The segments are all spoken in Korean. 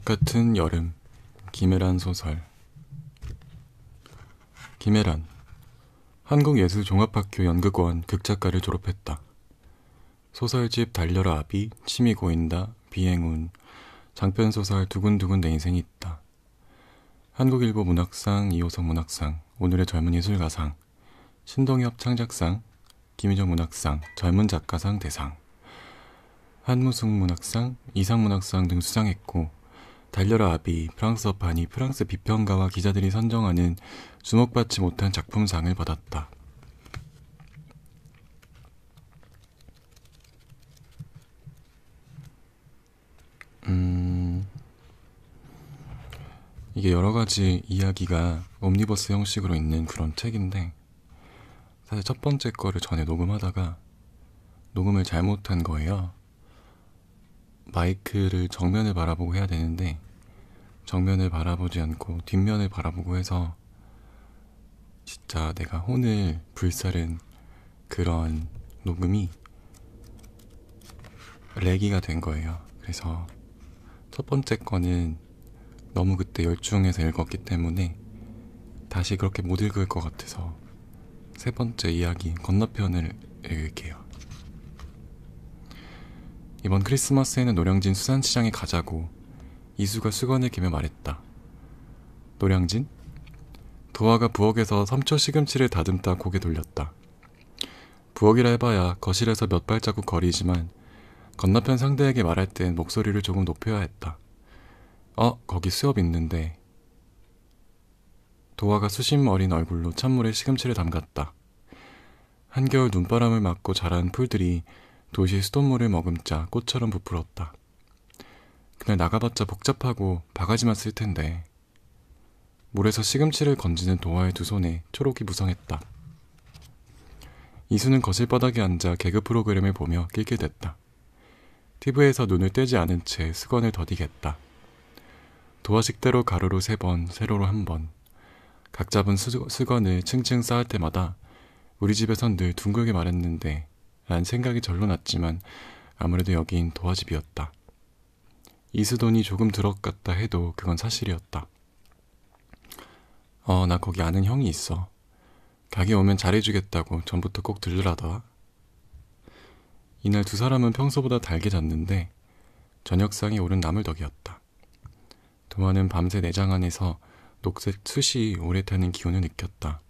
같은 여름. 김혜란 소설. 김혜란, 한국예술종합학교 연극원 극작과를 졸업했다. 소설집 달려라 아비, 침이 고인다, 비행운, 장편소설 두근두근 내 인생이 있다. 한국일보 문학상, 이호석 문학상, 오늘의 젊은 예술가상, 신동엽 창작상, 김희정 문학상, 젊은 작가상 대상, 한무숙 문학상, 이상 문학상 등 수상했고, 달려라 아비, 프랑스어판이 프랑스 비평가와 기자들이 선정하는 주목받지 못한 작품상을 받았다. 이게 여러가지 이야기가 옴니버스 형식으로 있는 그런 책인데, 사실 첫 번째 거를 전에 녹음하다가 녹음을 잘못한 거예요. 마이크를 정면을 바라보고 해야 되는데 정면을 바라보지 않고 뒷면을 바라보고 해서 진짜 내가 혼을 불사른 그런 녹음이 렉이가 된 거예요. 그래서 첫 번째 거는 너무 그때 열중해서 읽었기 때문에 다시 그렇게 못 읽을 것 같아서 세 번째 이야기 건너편을 읽을게요. 이번 크리스마스에는 노량진 수산시장에 가자고 이수가 수건을 개며 말했다. 노량진? 도화가 부엌에서 삼초 시금치를 다듬다 고개 돌렸다. 부엌이라 해봐야 거실에서 몇 발자국 거리지만 건너편 상대에게 말할 땐 목소리를 조금 높여야 했다. 거기 수업 있는데. 도화가 수심 어린 얼굴로 찬물에 시금치를 담갔다. 한겨울 눈바람을 맞고 자란 풀들이 도시 수돗물을 머금자 꽃처럼 부풀었다. 그날 나가봤자 복잡하고 바가지만 쓸 텐데. 물에서 시금치를 건지는 도화의 두 손에 초록이 무성했다. 이수는 거실 바닥에 앉아 개그 프로그램을 보며 낄낄 댔다. TV에서 눈을 떼지 않은 채 수건을 더디겠다. 도화 식대로 가로로 3번, 세로로 1번. 각 잡은 수건을 층층 쌓을 때마다 우리 집에선 늘 둥글게 말했는데 란 생각이 절로 났지만 아무래도 여긴 도화집이었다. 이수돈이 조금 들어갔다 해도 그건 사실이었다. 나 거기 아는 형이 있어. 가게 오면 잘해주겠다고 전부터 꼭 들르라더라. 이날 두 사람은 평소보다 달게 잤는데 저녁상이 오른 나물떡이었다. 도화는 밤새 내장 안에서 녹색 숯이 오래 타는 기운을 느꼈다.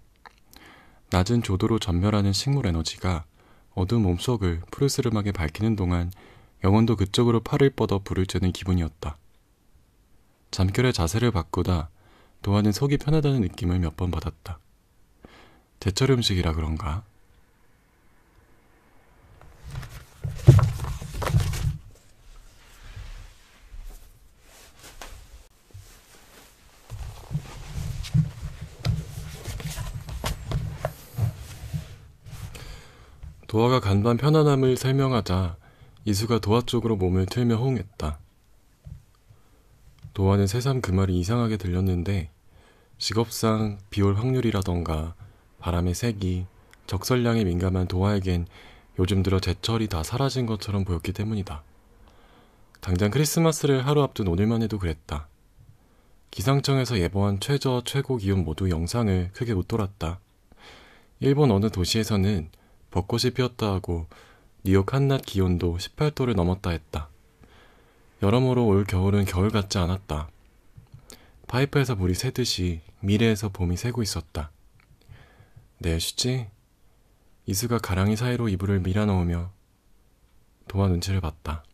낮은 조도로 전멸하는 식물 에너지가 어두운 몸속을 푸르스름하게 밝히는 동안 영혼도 그쪽으로 팔을 뻗어 불을 쬐는 기분이었다. 잠결에 자세를 바꾸다 도화는 속이 편하다는 느낌을 몇 번 받았다. 제철 음식이라 그런가? 도화가 간밤 편안함을 설명하자 이수가 도화 쪽으로 몸을 틀며 호응했다. 도화는 새삼 그 말이 이상하게 들렸는데 직업상 비올 확률이라던가 바람의 색이, 적설량에 민감한 도화에겐 요즘 들어 제철이 다 사라진 것처럼 보였기 때문이다. 당장 크리스마스를 하루 앞둔 오늘만 해도 그랬다. 기상청에서 예보한 최저, 최고 기온 모두 영상을 크게 웃돌았다. 일본 어느 도시에서는 벚꽃이 피었다 하고 뉴욕 한낮 기온도 18도를 넘었다 했다. 여러모로 올 겨울은 겨울 같지 않았다. 파이프에서 물이 새듯이 미래에서 봄이 새고 있었다. 내일 쉬지? 이수가 가랑이 사이로 이불을 밀어넣으며 도화 눈치를 봤다.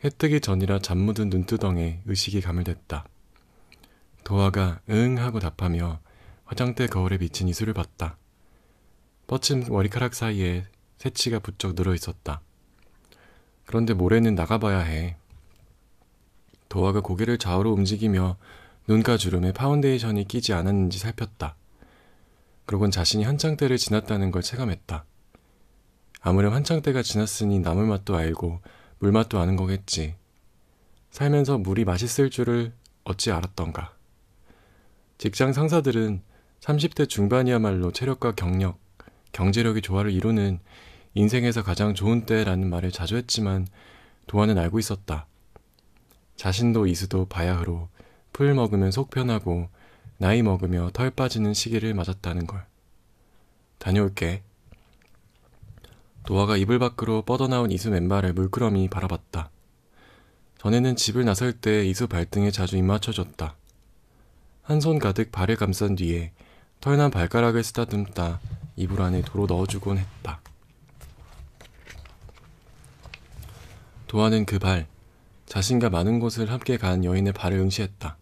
해 뜨기 전이라 잠 묻은 눈두덩에 의식이 가물댔다. 도화가 응 하고 답하며 화장대 거울에 비친 이수를 봤다. 뻗친 머리카락 사이에 새치가 부쩍 늘어있었다. 그런데 모레는 나가봐야 해. 도화가 고개를 좌우로 움직이며 눈가 주름에 파운데이션이 끼지 않았는지 살폈다. 그러곤 자신이 한창때를 지났다는 걸 체감했다. 아무렴 한창때가 지났으니 나물 맛도 알고 물맛도 아는 거겠지. 살면서 물이 맛있을 줄을 어찌 알았던가. 직장 상사들은 30대 중반이야말로 체력과 경력, 경제력이 조화를 이루는 인생에서 가장 좋은 때라는 말을 자주 했지만 도화는 알고 있었다. 자신도 이수도 바야흐로 풀 먹으면 속 편하고 나이 먹으며 털 빠지는 시기를 맞았다는 걸. 다녀올게. 도화가 이불 밖으로 뻗어나온 이수 맨발을 물끄러미 바라봤다. 전에는 집을 나설 때 이수 발등에 자주 입맞춰줬다. 한 손 가득 발을 감싼 뒤에 털난 발가락을 쓰다듬다 이불 안에 도로 넣어주곤 했다. 도화는 그 발, 자신과 많은 곳을 함께 간 여인의 발을 응시했다.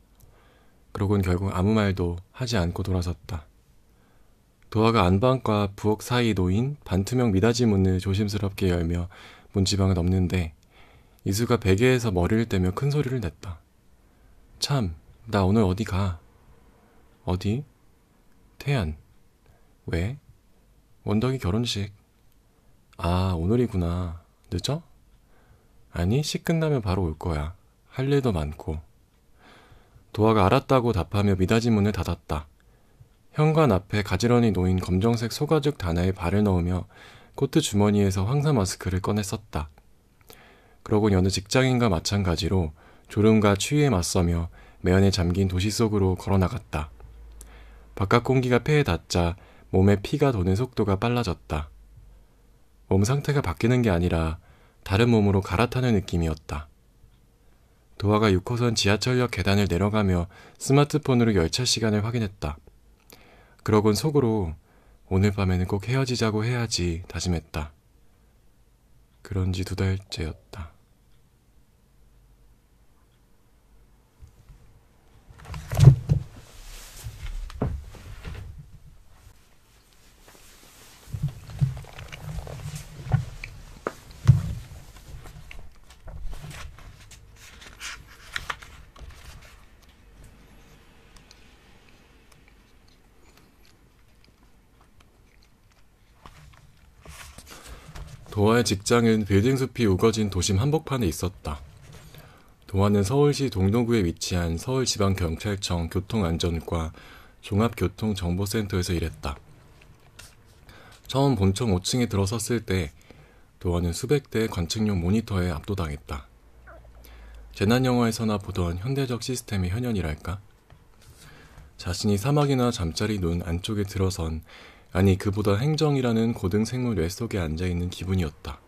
그러곤 결국 아무 말도 하지 않고 돌아섰다. 도화가 안방과 부엌 사이 놓인 반투명 미닫이 문을 조심스럽게 열며 문지방을 넘는데 이수가 베개에서 머리를 떼며 큰 소리를 냈다. 참, 나 오늘 어디 가? 어디? 태안. 왜? 원덕이 결혼식. 아, 오늘이구나. 늦어? 아니, 식 끝나면 바로 올 거야. 할 일도 많고. 도화가 알았다고 답하며 미닫이 문을 닫았다. 현관 앞에 가지런히 놓인 검정색 소가죽 단화에 발을 넣으며 코트 주머니에서 황사 마스크를 꺼내 썼다. 그러곤 여느 직장인과 마찬가지로 졸음과 추위에 맞서며 매연에 잠긴 도시 속으로 걸어나갔다. 바깥 공기가 폐에 닿자 몸에 피가 도는 속도가 빨라졌다. 몸 상태가 바뀌는 게 아니라 다른 몸으로 갈아타는 느낌이었다. 도화가 6호선 지하철역 계단을 내려가며 스마트폰으로 열차 시간을 확인했다. 그러곤 속으로 오늘 밤에는 꼭 헤어지자고 해야지 다짐했다. 그런 지 2달째였다. 도화의 직장은 빌딩 숲이 우거진 도심 한복판에 있었다. 도화는 서울시 동동구에 위치한 서울지방경찰청 교통안전과 종합교통정보센터에서 일했다. 처음 본청 5층에 들어섰을 때 도화는 수백 대의 관측용 모니터에 압도당했다. 재난영화에서나 보던 현대적 시스템의 현현이랄까? 자신이 사막이나 잠자리 눈 안쪽에 들어선, 아니 그보다 행정이라는 고등생물 뇌 속에 앉아있는 기분이었다.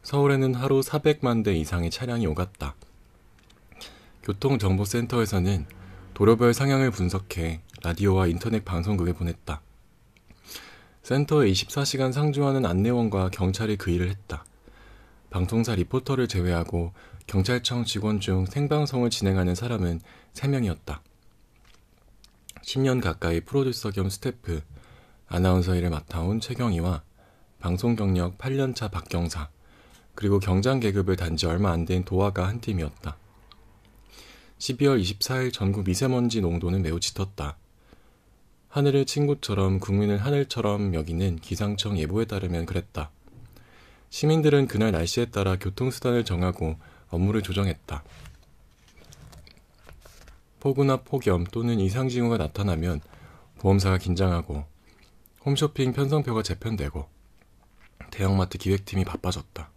서울에는 하루 400만 대 이상의 차량이 오갔다. 교통정보센터에서는 도로별 상향을 분석해 라디오와 인터넷 방송국에 보냈다. 센터에 24시간 상주하는 안내원과 경찰이 그 일을 했다. 방송사 리포터를 제외하고 경찰청 직원 중 생방송을 진행하는 사람은 3명이었다. 10년 가까이 프로듀서 겸 스태프, 아나운서 일을 맡아온 최경희와 방송 경력 8년차 박경사, 그리고 경장 계급을 단지 얼마 안 된 도화가 한 팀이었다. 12월 24일 전국 미세먼지 농도는 매우 짙었다. 하늘을 친구처럼 국민을 하늘처럼 여기는 기상청 예보에 따르면 그랬다. 시민들은 그날 날씨에 따라 교통수단을 정하고 업무를 조정했다. 폭우나 폭염 또는 이상징후가 나타나면 보험사가 긴장하고 홈쇼핑 편성표가 재편되고 대형마트 기획팀이 바빠졌다.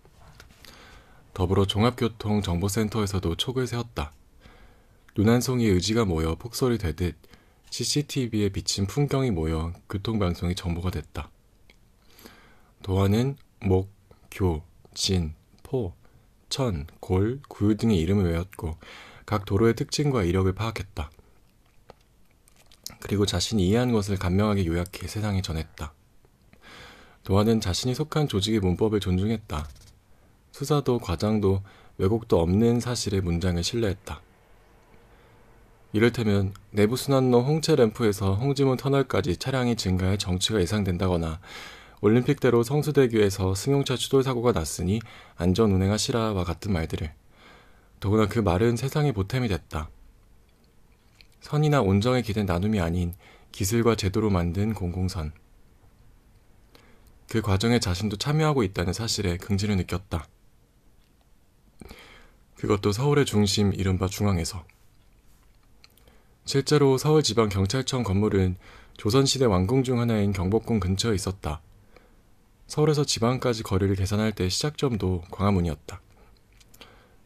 더불어 종합교통정보센터에서도 촉을 세웠다. 눈 한 송이의 의지가 모여 폭설이 되듯 CCTV에 비친 풍경이 모여 교통방송이 정보가 됐다. 도화는 목, 교, 진, 포, 천, 골, 구유 등의 이름을 외웠고 각 도로의 특징과 이력을 파악했다. 그리고 자신이 이해한 것을 간명하게 요약해 세상에 전했다. 도화는 자신이 속한 조직의 문법을 존중했다. 수사도 과장도 왜곡도 없는 사실의 문장을 신뢰했다. 이를테면 내부순환로 홍채 램프에서 홍지문 터널까지 차량이 증가해 정체가 예상된다거나 올림픽대로 성수대교에서 승용차 추돌 사고가 났으니 안전 운행하시라와 같은 말들을. 더구나 그 말은 세상의 보탬이 됐다. 선이나 온정에 기댄 나눔이 아닌 기술과 제도로 만든 공공선. 그 과정에 자신도 참여하고 있다는 사실에 긍지를 느꼈다. 그것도 서울의 중심 이른바 중앙에서. 실제로 서울지방경찰청 건물은 조선시대 왕궁 중 하나인 경복궁 근처에 있었다. 서울에서 지방까지 거리를 계산할 때 시작점도 광화문이었다.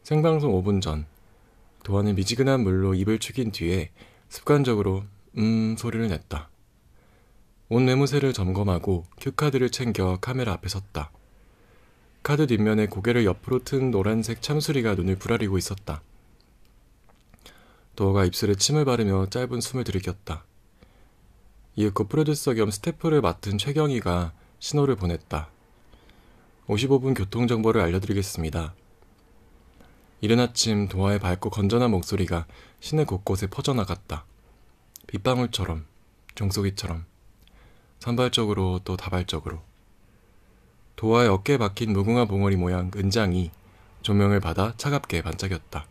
생방송 5분 전, 도화는 미지근한 물로 입을 축인 뒤에 습관적으로 소리를 냈다. 옷 매무새를 점검하고 큐카드를 챙겨 카메라 앞에 섰다. 카드 뒷면에 고개를 옆으로 튼 노란색 참수리가 눈을 부라리고 있었다. 도화가 입술에 침을 바르며 짧은 숨을 들이켰다. 이윽고 프로듀서 겸 스태프를 맡은 최경희가 신호를 보냈다. 55분 교통정보를 알려드리겠습니다. 이른 아침 도화의 밝고 건전한 목소리가 시내 곳곳에 퍼져나갔다. 빗방울처럼, 종소리처럼, 산발적으로 또 다발적으로. 도화의 어깨에 박힌 무궁화 봉오리 모양 은장이 조명을 받아 차갑게 반짝였다.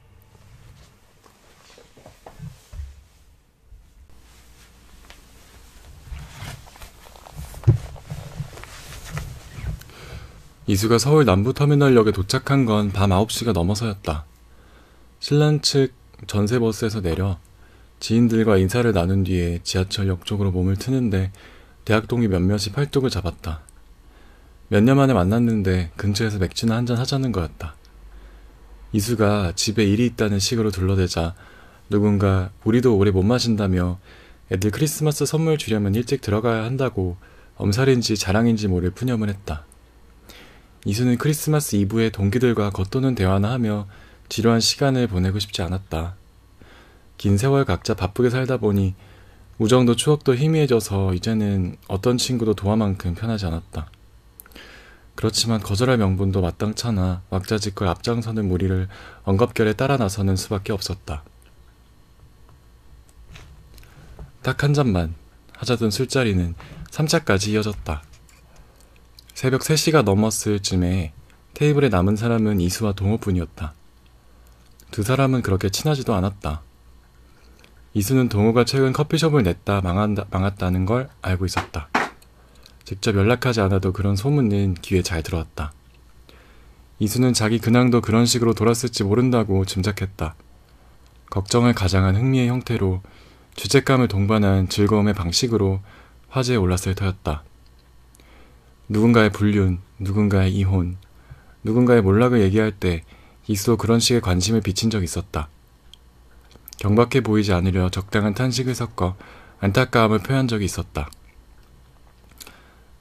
이수가 서울 남부터미널역에 도착한 건 밤 9시가 넘어서였다. 신랑 측 전세버스에서 내려 지인들과 인사를 나눈 뒤에 지하철역 쪽으로 몸을 트는데 대학 동기 몇몇이 팔뚝을 잡았다. 몇 년 만에 만났는데 근처에서 맥주나 한잔 하자는 거였다. 이수가 집에 일이 있다는 식으로 둘러대자 누군가 우리도 오래 못 마신다며 애들 크리스마스 선물 주려면 일찍 들어가야 한다고 엄살인지 자랑인지 모를 푸념을 했다. 이수는 크리스마스 이브에 동기들과 겉도는 대화나 하며 지루한 시간을 보내고 싶지 않았다. 긴 세월 각자 바쁘게 살다 보니 우정도 추억도 희미해져서 이제는 어떤 친구도 도화만큼 편하지 않았다. 그렇지만 거절할 명분도 마땅찮아 왁자지껄 앞장서는 무리를 엉겁결에 따라 나서는 수밖에 없었다. 딱 한 잔만 하자던 술자리는 3차까지 이어졌다. 새벽 3시가 넘었을 쯤에 테이블에 남은 사람은 이수와 동호뿐이었다. 두 사람은 그렇게 친하지도 않았다. 이수는 동호가 최근 커피숍을 냈다 망했다는 걸 알고 있었다. 직접 연락하지 않아도 그런 소문은 귀에 잘 들어왔다. 이수는 자기 근황도 그런 식으로 돌았을지 모른다고 짐작했다. 걱정을 가장한 흥미의 형태로 죄책감을 동반한 즐거움의 방식으로 화제에 올랐을 터였다. 누군가의 불륜, 누군가의 이혼, 누군가의 몰락을 얘기할 때 이수도 그런 식의 관심을 비친 적이 있었다. 경박해 보이지 않으려 적당한 탄식을 섞어 안타까움을 표한 적이 있었다.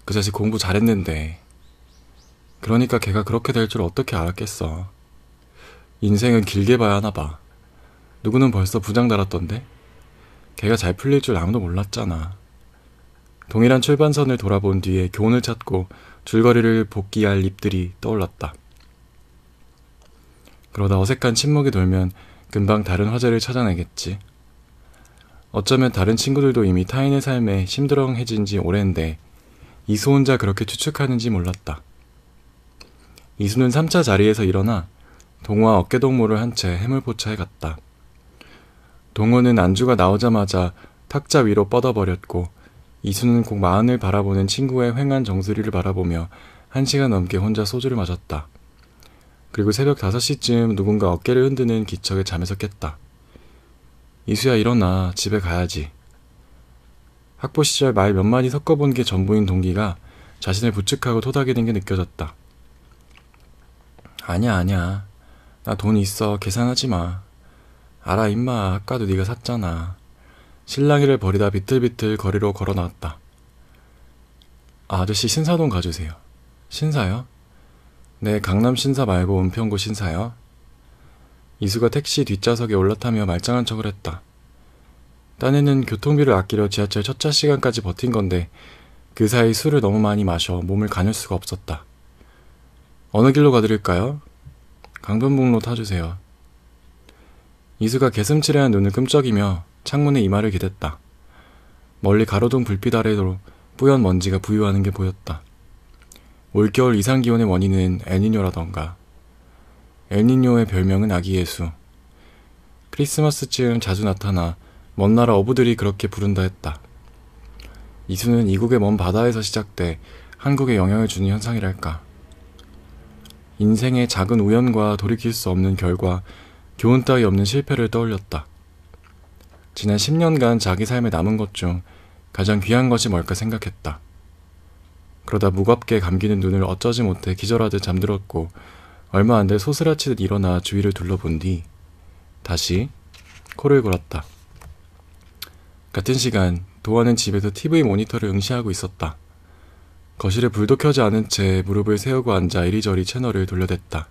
그 자식 공부 잘했는데. 그러니까 걔가 그렇게 될 줄 어떻게 알았겠어. 인생은 길게 봐야 하나 봐. 누구는 벌써 부장 달았던데? 걔가 잘 풀릴 줄 아무도 몰랐잖아. 동일한 출발선을 돌아본 뒤에 교훈을 찾고 줄거리를 복귀할 입들이 떠올랐다. 그러다 어색한 침묵이 돌면 금방 다른 화제를 찾아내겠지. 어쩌면 다른 친구들도 이미 타인의 삶에 심드렁해진 지 오랜데 이수 혼자 그렇게 추측하는지 몰랐다. 이수는 3차 자리에서 일어나 동호와 어깨동무를 한 채 해물포차에 갔다. 동호는 안주가 나오자마자 탁자 위로 뻗어버렸고 이수는 곧 마흔을 바라보는 친구의 휑한 정수리를 바라보며 1시간 넘게 혼자 소주를 마셨다. 그리고 새벽 5시쯤 누군가 어깨를 흔드는 기척에 잠에서 깼다. 이수야 일어나 집에 가야지. 학부 시절 말 몇 마디 섞어본 게 전부인 동기가 자신을 부축하고 토닥이는 게 느껴졌다. 아니야. 나 돈 있어. 계산하지 마. 알아 임마. 아까도 네가 샀잖아. 실랑이를 버리다 비틀비틀 거리로 걸어 나왔다. 아저씨 신사동 가주세요. 신사요? 네, 강남 신사 말고 은평구 신사요. 이수가 택시 뒷좌석에 올라타며 말짱한 척을 했다. 딴에는 교통비를 아끼려 지하철 첫차 시간까지 버틴 건데 그 사이 술을 너무 많이 마셔 몸을 가눌 수가 없었다. 어느 길로 가드릴까요? 강변북로 타주세요. 이수가 개슴츠레한 눈을 끔쩍이며 창문에 이마를 기댔다. 멀리 가로등 불빛 아래로 뿌연 먼지가 부유하는 게 보였다. 올겨울 이상기온의 원인은 엘니뇨라던가. 엘니뇨의 별명은 아기 예수. 크리스마스쯤 자주 나타나 먼 나라 어부들이 그렇게 부른다 했다. 이수는 이국의 먼 바다에서 시작돼 한국에 영향을 주는 현상이랄까. 인생의 작은 우연과 돌이킬 수 없는 결과, 교훈 따위 없는 실패를 떠올렸다. 지난 10년간 자기 삶에 남은 것 중 가장 귀한 것이 뭘까 생각했다. 그러다 무겁게 감기는 눈을 어쩌지 못해 기절하듯 잠들었고 얼마 안 돼 소스라치듯 일어나 주위를 둘러본 뒤 다시 코를 골았다. 같은 시간 도화는 집에서 TV 모니터를 응시하고 있었다. 거실에 불도 켜지 않은 채 무릎을 세우고 앉아 이리저리 채널을 돌려댔다.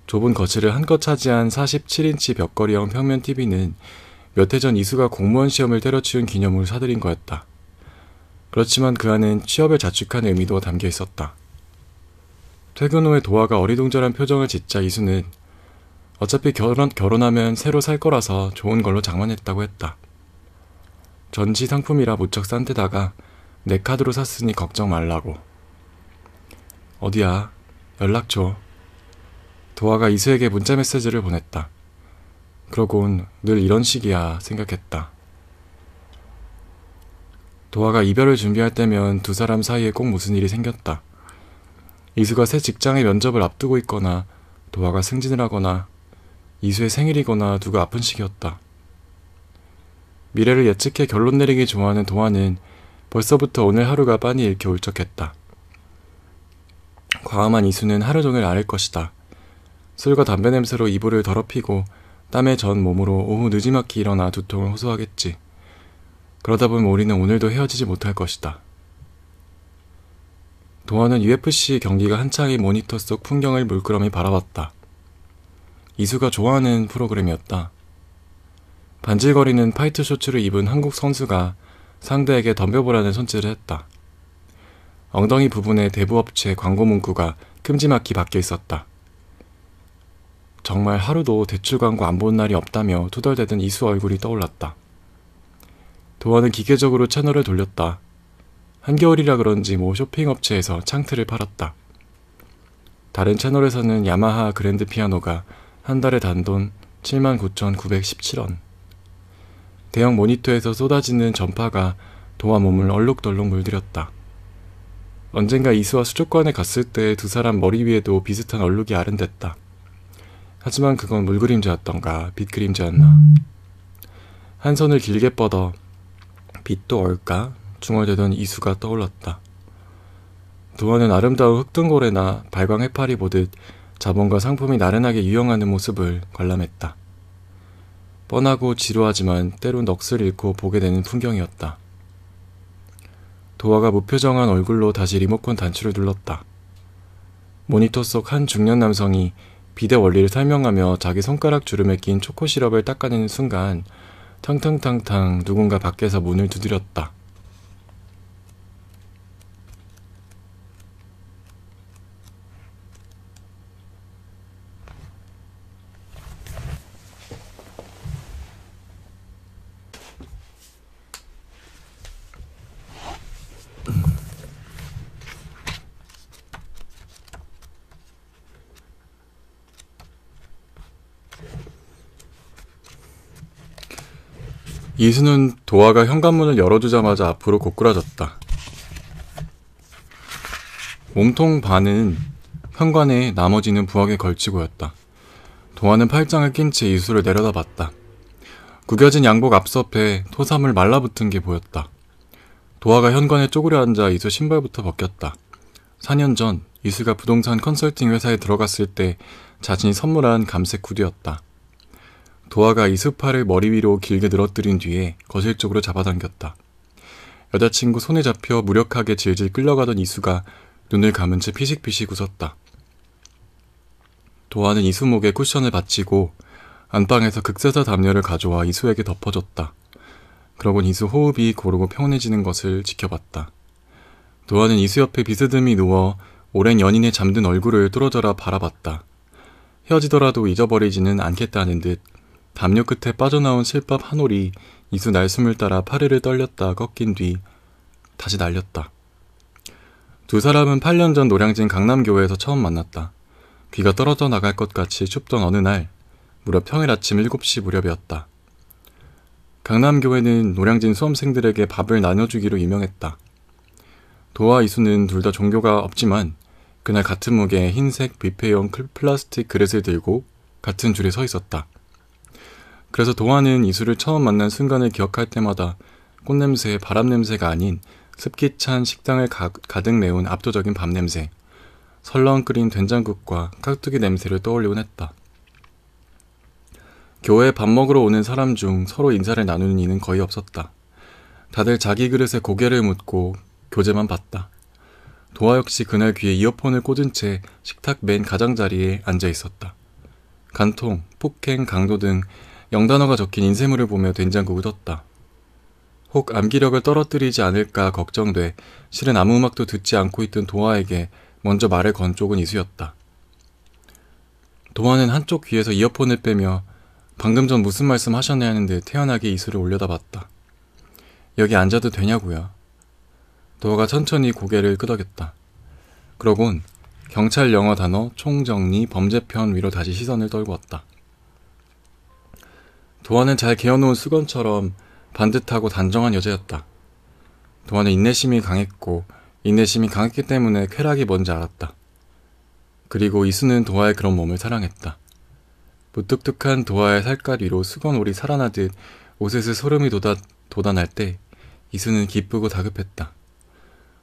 좁은 거실을 한껏 차지한 47인치 벽걸이형 평면 TV는 몇 해 전 이수가 공무원 시험을 때려치운 기념으로 사들인 거였다. 그렇지만 그 안엔 취업을 자축하는 의미도 담겨 있었다. 퇴근 후에 도화가 어리둥절한 표정을 짓자 이수는 어차피 결혼하면 새로 살 거라서 좋은 걸로 장만했다고 했다. 전시 상품이라 무척 싼 데다가 내 카드로 샀으니 걱정 말라고. 어디야? 연락 줘. 도화가 이수에게 문자 메시지를 보냈다. 그러곤 늘 이런 식이야 생각했다. 도화가 이별을 준비할 때면 두 사람 사이에 꼭 무슨 일이 생겼다. 이수가 새 직장의 면접을 앞두고 있거나 도화가 승진을 하거나 이수의 생일이거나 누가 아픈 시기였다. 미래를 예측해 결론 내리기 좋아하는 도화는 벌써부터 오늘 하루가 빤히 잃게 울적했다. 과음한 이수는 하루 종일 앓을 것이다. 술과 담배 냄새로 이불을 더럽히고 땀에 전 몸으로 오후 느지막이 일어나 두통을 호소하겠지. 그러다 보면 우리는 오늘도 헤어지지 못할 것이다. 도화는 UFC 경기가 한창인 모니터 속 풍경을 물끄러미 바라봤다. 이수가 좋아하는 프로그램이었다. 반질거리는 파이트 셔츠를 입은 한국 선수가 상대에게 덤벼보라는 손짓을 했다. 엉덩이 부분에 대부업체 광고 문구가 큼지막히 박혀 있었다. 정말 하루도 대출 광고 안 본 날이 없다며 투덜대던 이수 얼굴이 떠올랐다. 도화는 기계적으로 채널을 돌렸다. 한겨울이라 그런지 모 쇼핑업체에서 창틀을 팔았다. 다른 채널에서는 야마하 그랜드 피아노가 한 달에 단돈 79,917원. 대형 모니터에서 쏟아지는 전파가 도화 몸을 얼룩덜룩 물들였다. 언젠가 이수와 수족관에 갔을 때 두 사람 머리 위에도 비슷한 얼룩이 아른댔다. 하지만 그건 물그림자였던가 빛그림자였나. 한 손을 길게 뻗어 빛도 얼까 중얼대던 이수가 떠올랐다. 도화는 아름다운 흑등고래나 발광 해파리 보듯 자본과 상품이 나른하게 유영하는 모습을 관람했다. 뻔하고 지루하지만 때론 넋을 잃고 보게 되는 풍경이었다. 도화가 무표정한 얼굴로 다시 리모컨 단추를 눌렀다. 모니터 속 한 중년 남성이 비대 원리를 설명하며 자기 손가락 주름에 낀 초코 시럽을 닦아내는 순간 탕탕탕탕 누군가 밖에서 문을 두드렸다. 이수는 도화가 현관문을 열어두자마자 앞으로 고꾸라졌다. 몸통 반은 현관에 나머지는 부엌에 걸치고였다. 도화는 팔짱을 낀 채 이수를 내려다봤다. 구겨진 양복 앞섭에 토사물 말라붙은 게 보였다. 도화가 현관에 쪼그려 앉아 이수 신발부터 벗겼다. 4년 전 이수가 부동산 컨설팅 회사에 들어갔을 때 자신이 선물한 감색 구두였다. 도화가 이수 팔을 머리 위로 길게 늘어뜨린 뒤에 거실 쪽으로 잡아당겼다. 여자친구 손에 잡혀 무력하게 질질 끌려가던 이수가 눈을 감은 채 피식피식 웃었다. 도화는 이수 목에 쿠션을 받치고 안방에서 극세사 담요를 가져와 이수에게 덮어줬다. 그러곤 이수 호흡이 고르고 평온해지는 것을 지켜봤다. 도화는 이수 옆에 비스듬히 누워 오랜 연인의 잠든 얼굴을 뚫어져라 바라봤다. 헤어지더라도 잊어버리지는 않겠다는 듯 담요 끝에 빠져나온 실밥 한 올이 이수 날숨을 따라 파르르 떨렸다 꺾인 뒤 다시 날렸다. 두 사람은 8년 전 노량진 강남교회에서 처음 만났다. 귀가 떨어져 나갈 것 같이 춥던 어느 날, 무려 평일 아침 7시 무렵이었다. 강남교회는 노량진 수험생들에게 밥을 나눠주기로 유명했다. 도와 이수는 둘 다 종교가 없지만 그날 같은 무게의 흰색 뷔페용 플라스틱 그릇을 들고 같은 줄에 서 있었다. 그래서 도화는 이수를 처음 만난 순간을 기억할 때마다 꽃냄새, 바람냄새가 아닌 습기 찬 식당을 가득 메운 압도적인 밥냄새, 설렁 끓인 된장국과 깍두기 냄새를 떠올리곤 했다. 교회에 밥 먹으러 오는 사람 중 서로 인사를 나누는 이는 거의 없었다. 다들 자기 그릇에 고개를 묻고 교재만 봤다. 도화 역시 그날 귀에 이어폰을 꽂은 채 식탁 맨 가장자리에 앉아 있었다. 간통, 폭행, 강도 등 영단어가 적힌 인쇄물을 보며 된장국을 떴다. 혹 암기력을 떨어뜨리지 않을까 걱정돼 실은 아무 음악도 듣지 않고 있던 도화에게 먼저 말을 건 쪽은 이수였다. 도화는 한쪽 귀에서 이어폰을 빼며 방금 전 무슨 말씀 하셨냐 하는 듯 태연하게 이수를 올려다봤다. 여기 앉아도 되냐고요. 도화가 천천히 고개를 끄덕였다. 그러곤 경찰 영어 단어 총정리 범죄편 위로 다시 시선을 떨구었다. 도화는 잘 개어놓은 수건처럼 반듯하고 단정한 여자였다. 도화는 인내심이 강했고 인내심이 강했기 때문에 쾌락이 뭔지 알았다. 그리고 이수는 도화의 그런 몸을 사랑했다. 무뚝뚝한 도화의 살갗 위로 수건올이 살아나듯 오스스 소름이 돋아날 때 이수는 기쁘고 다급했다.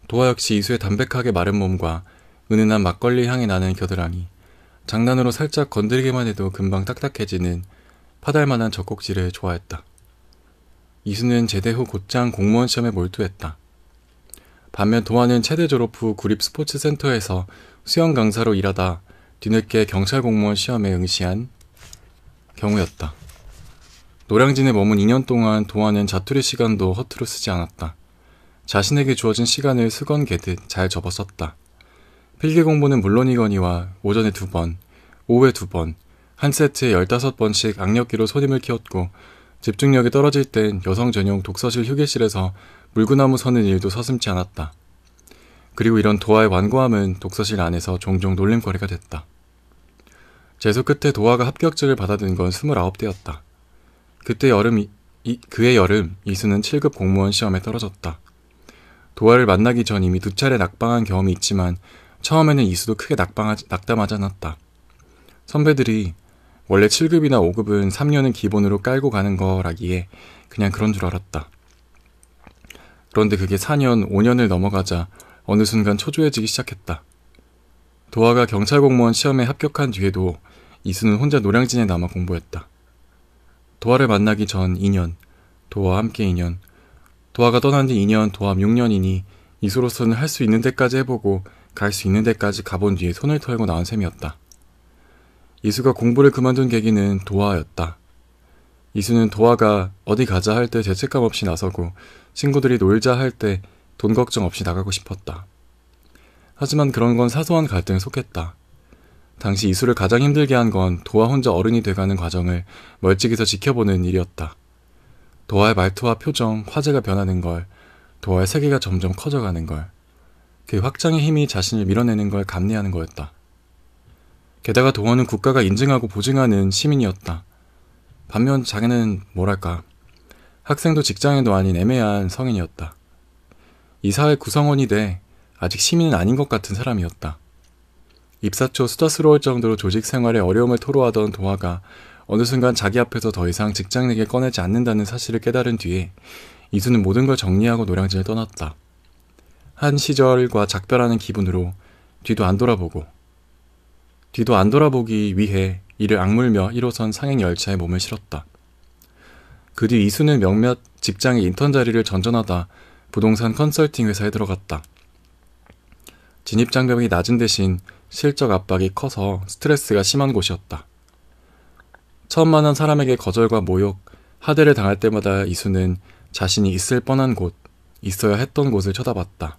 도화 역시 이수의 담백하게 마른 몸과 은은한 막걸리 향이 나는 겨드랑이, 장난으로 살짝 건드리기만 해도 금방 딱딱해지는 파달만한 젖꼭지를 좋아했다. 이수는 제대 후 곧장 공무원 시험에 몰두했다. 반면 도화는 체대 졸업 후 구립 스포츠센터에서 수영 강사로 일하다 뒤늦게 경찰 공무원 시험에 응시한 경우였다. 노량진에 머문 2년 동안 도화는 자투리 시간도 허투루 쓰지 않았다. 자신에게 주어진 시간을 수건 개듯 잘 접어 썼다. 필기 공부는 물론이거니와 오전에 2번, 오후에 2번, 한 세트에 15번씩 악력기로 손님을 키웠고 집중력이 떨어질 땐 여성 전용 독서실 휴게실에서 물구나무 서는 일도 서슴지 않았다. 그리고 이런 도화의 완고함은 독서실 안에서 종종 놀림거리가 됐다. 재수 끝에 도화가 합격증을 받아든 건 29대였다. 그해 여름 이수는 7급 공무원 시험에 떨어졌다. 도화를 만나기 전 이미 2차례 낙방한 경험이 있지만 처음에는 이수도 크게 낙담하지 않았다. 선배들이 원래 7급이나 5급은 3년은 기본으로 깔고 가는 거라기에 그냥 그런 줄 알았다. 그런데 그게 4년, 5년을 넘어가자 어느 순간 초조해지기 시작했다. 도화가 경찰 공무원 시험에 합격한 뒤에도 이수는 혼자 노량진에 남아 공부했다. 도화를 만나기 전 2년, 도화와 함께 2년, 도화가 떠난 뒤 2년, 도합 6년이니 이수로서는 할 수 있는 데까지 해보고 갈 수 있는 데까지 가본 뒤에 손을 털고 나온 셈이었다. 이수가 공부를 그만둔 계기는 도화였다. 이수는 도화가 어디 가자 할 때 죄책감 없이 나서고 친구들이 놀자 할 때 돈 걱정 없이 나가고 싶었다. 하지만 그런 건 사소한 갈등에 속했다. 당시 이수를 가장 힘들게 한 건 도화 혼자 어른이 돼가는 과정을 멀찍이서 지켜보는 일이었다. 도화의 말투와 표정, 화제가 변하는 걸, 도화의 세계가 점점 커져가는 걸, 그 확장의 힘이 자신을 밀어내는 걸 감내하는 거였다. 게다가 도화는 국가가 인증하고 보증하는 시민이었다. 반면 자기는 뭐랄까, 학생도 직장인도 아닌 애매한 성인이었다. 이 사회 구성원이 돼 아직 시민은 아닌 것 같은 사람이었다. 입사 초 수다스러울 정도로 조직 생활에 어려움을 토로하던 도화가 어느 순간 자기 앞에서 더 이상 직장 얘기를 꺼내지 않는다는 사실을 깨달은 뒤에 이수는 모든 걸 정리하고 노량진을 떠났다. 한 시절과 작별하는 기분으로 뒤도 안 돌아보기 위해 이를 악물며 1호선 상행 열차에 몸을 실었다. 그 뒤 이수는 몇몇 직장의 인턴 자리를 전전하다 부동산 컨설팅 회사에 들어갔다. 진입 장벽이 낮은 대신 실적 압박이 커서 스트레스가 심한 곳이었다. 처음 만난 사람에게 거절과 모욕, 하대를 당할 때마다 이수는 자신이 있을 뻔한 곳, 있어야 했던 곳을 쳐다봤다.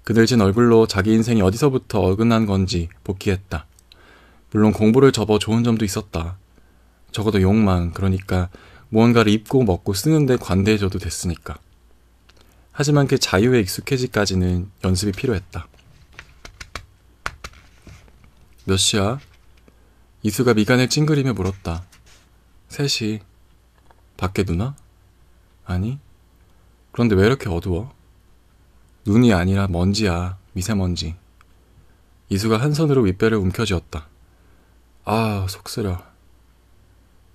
그늘진 얼굴로 자기 인생이 어디서부터 어긋난 건지 복귀했다. 물론 공부를 접어 좋은 점도 있었다. 적어도 욕망, 그러니까 무언가를 입고 먹고 쓰는데 관대해줘도 됐으니까. 하지만 그 자유에 익숙해지기까지는 연습이 필요했다. 몇 시야? 이수가 미간을 찡그리며 물었다. 3시. 밖에 누나? 아니. 그런데 왜 이렇게 어두워? 눈이 아니라 먼지야. 미세먼지. 이수가 한 손으로 윗배를 움켜쥐었다. 아, 속쓰려.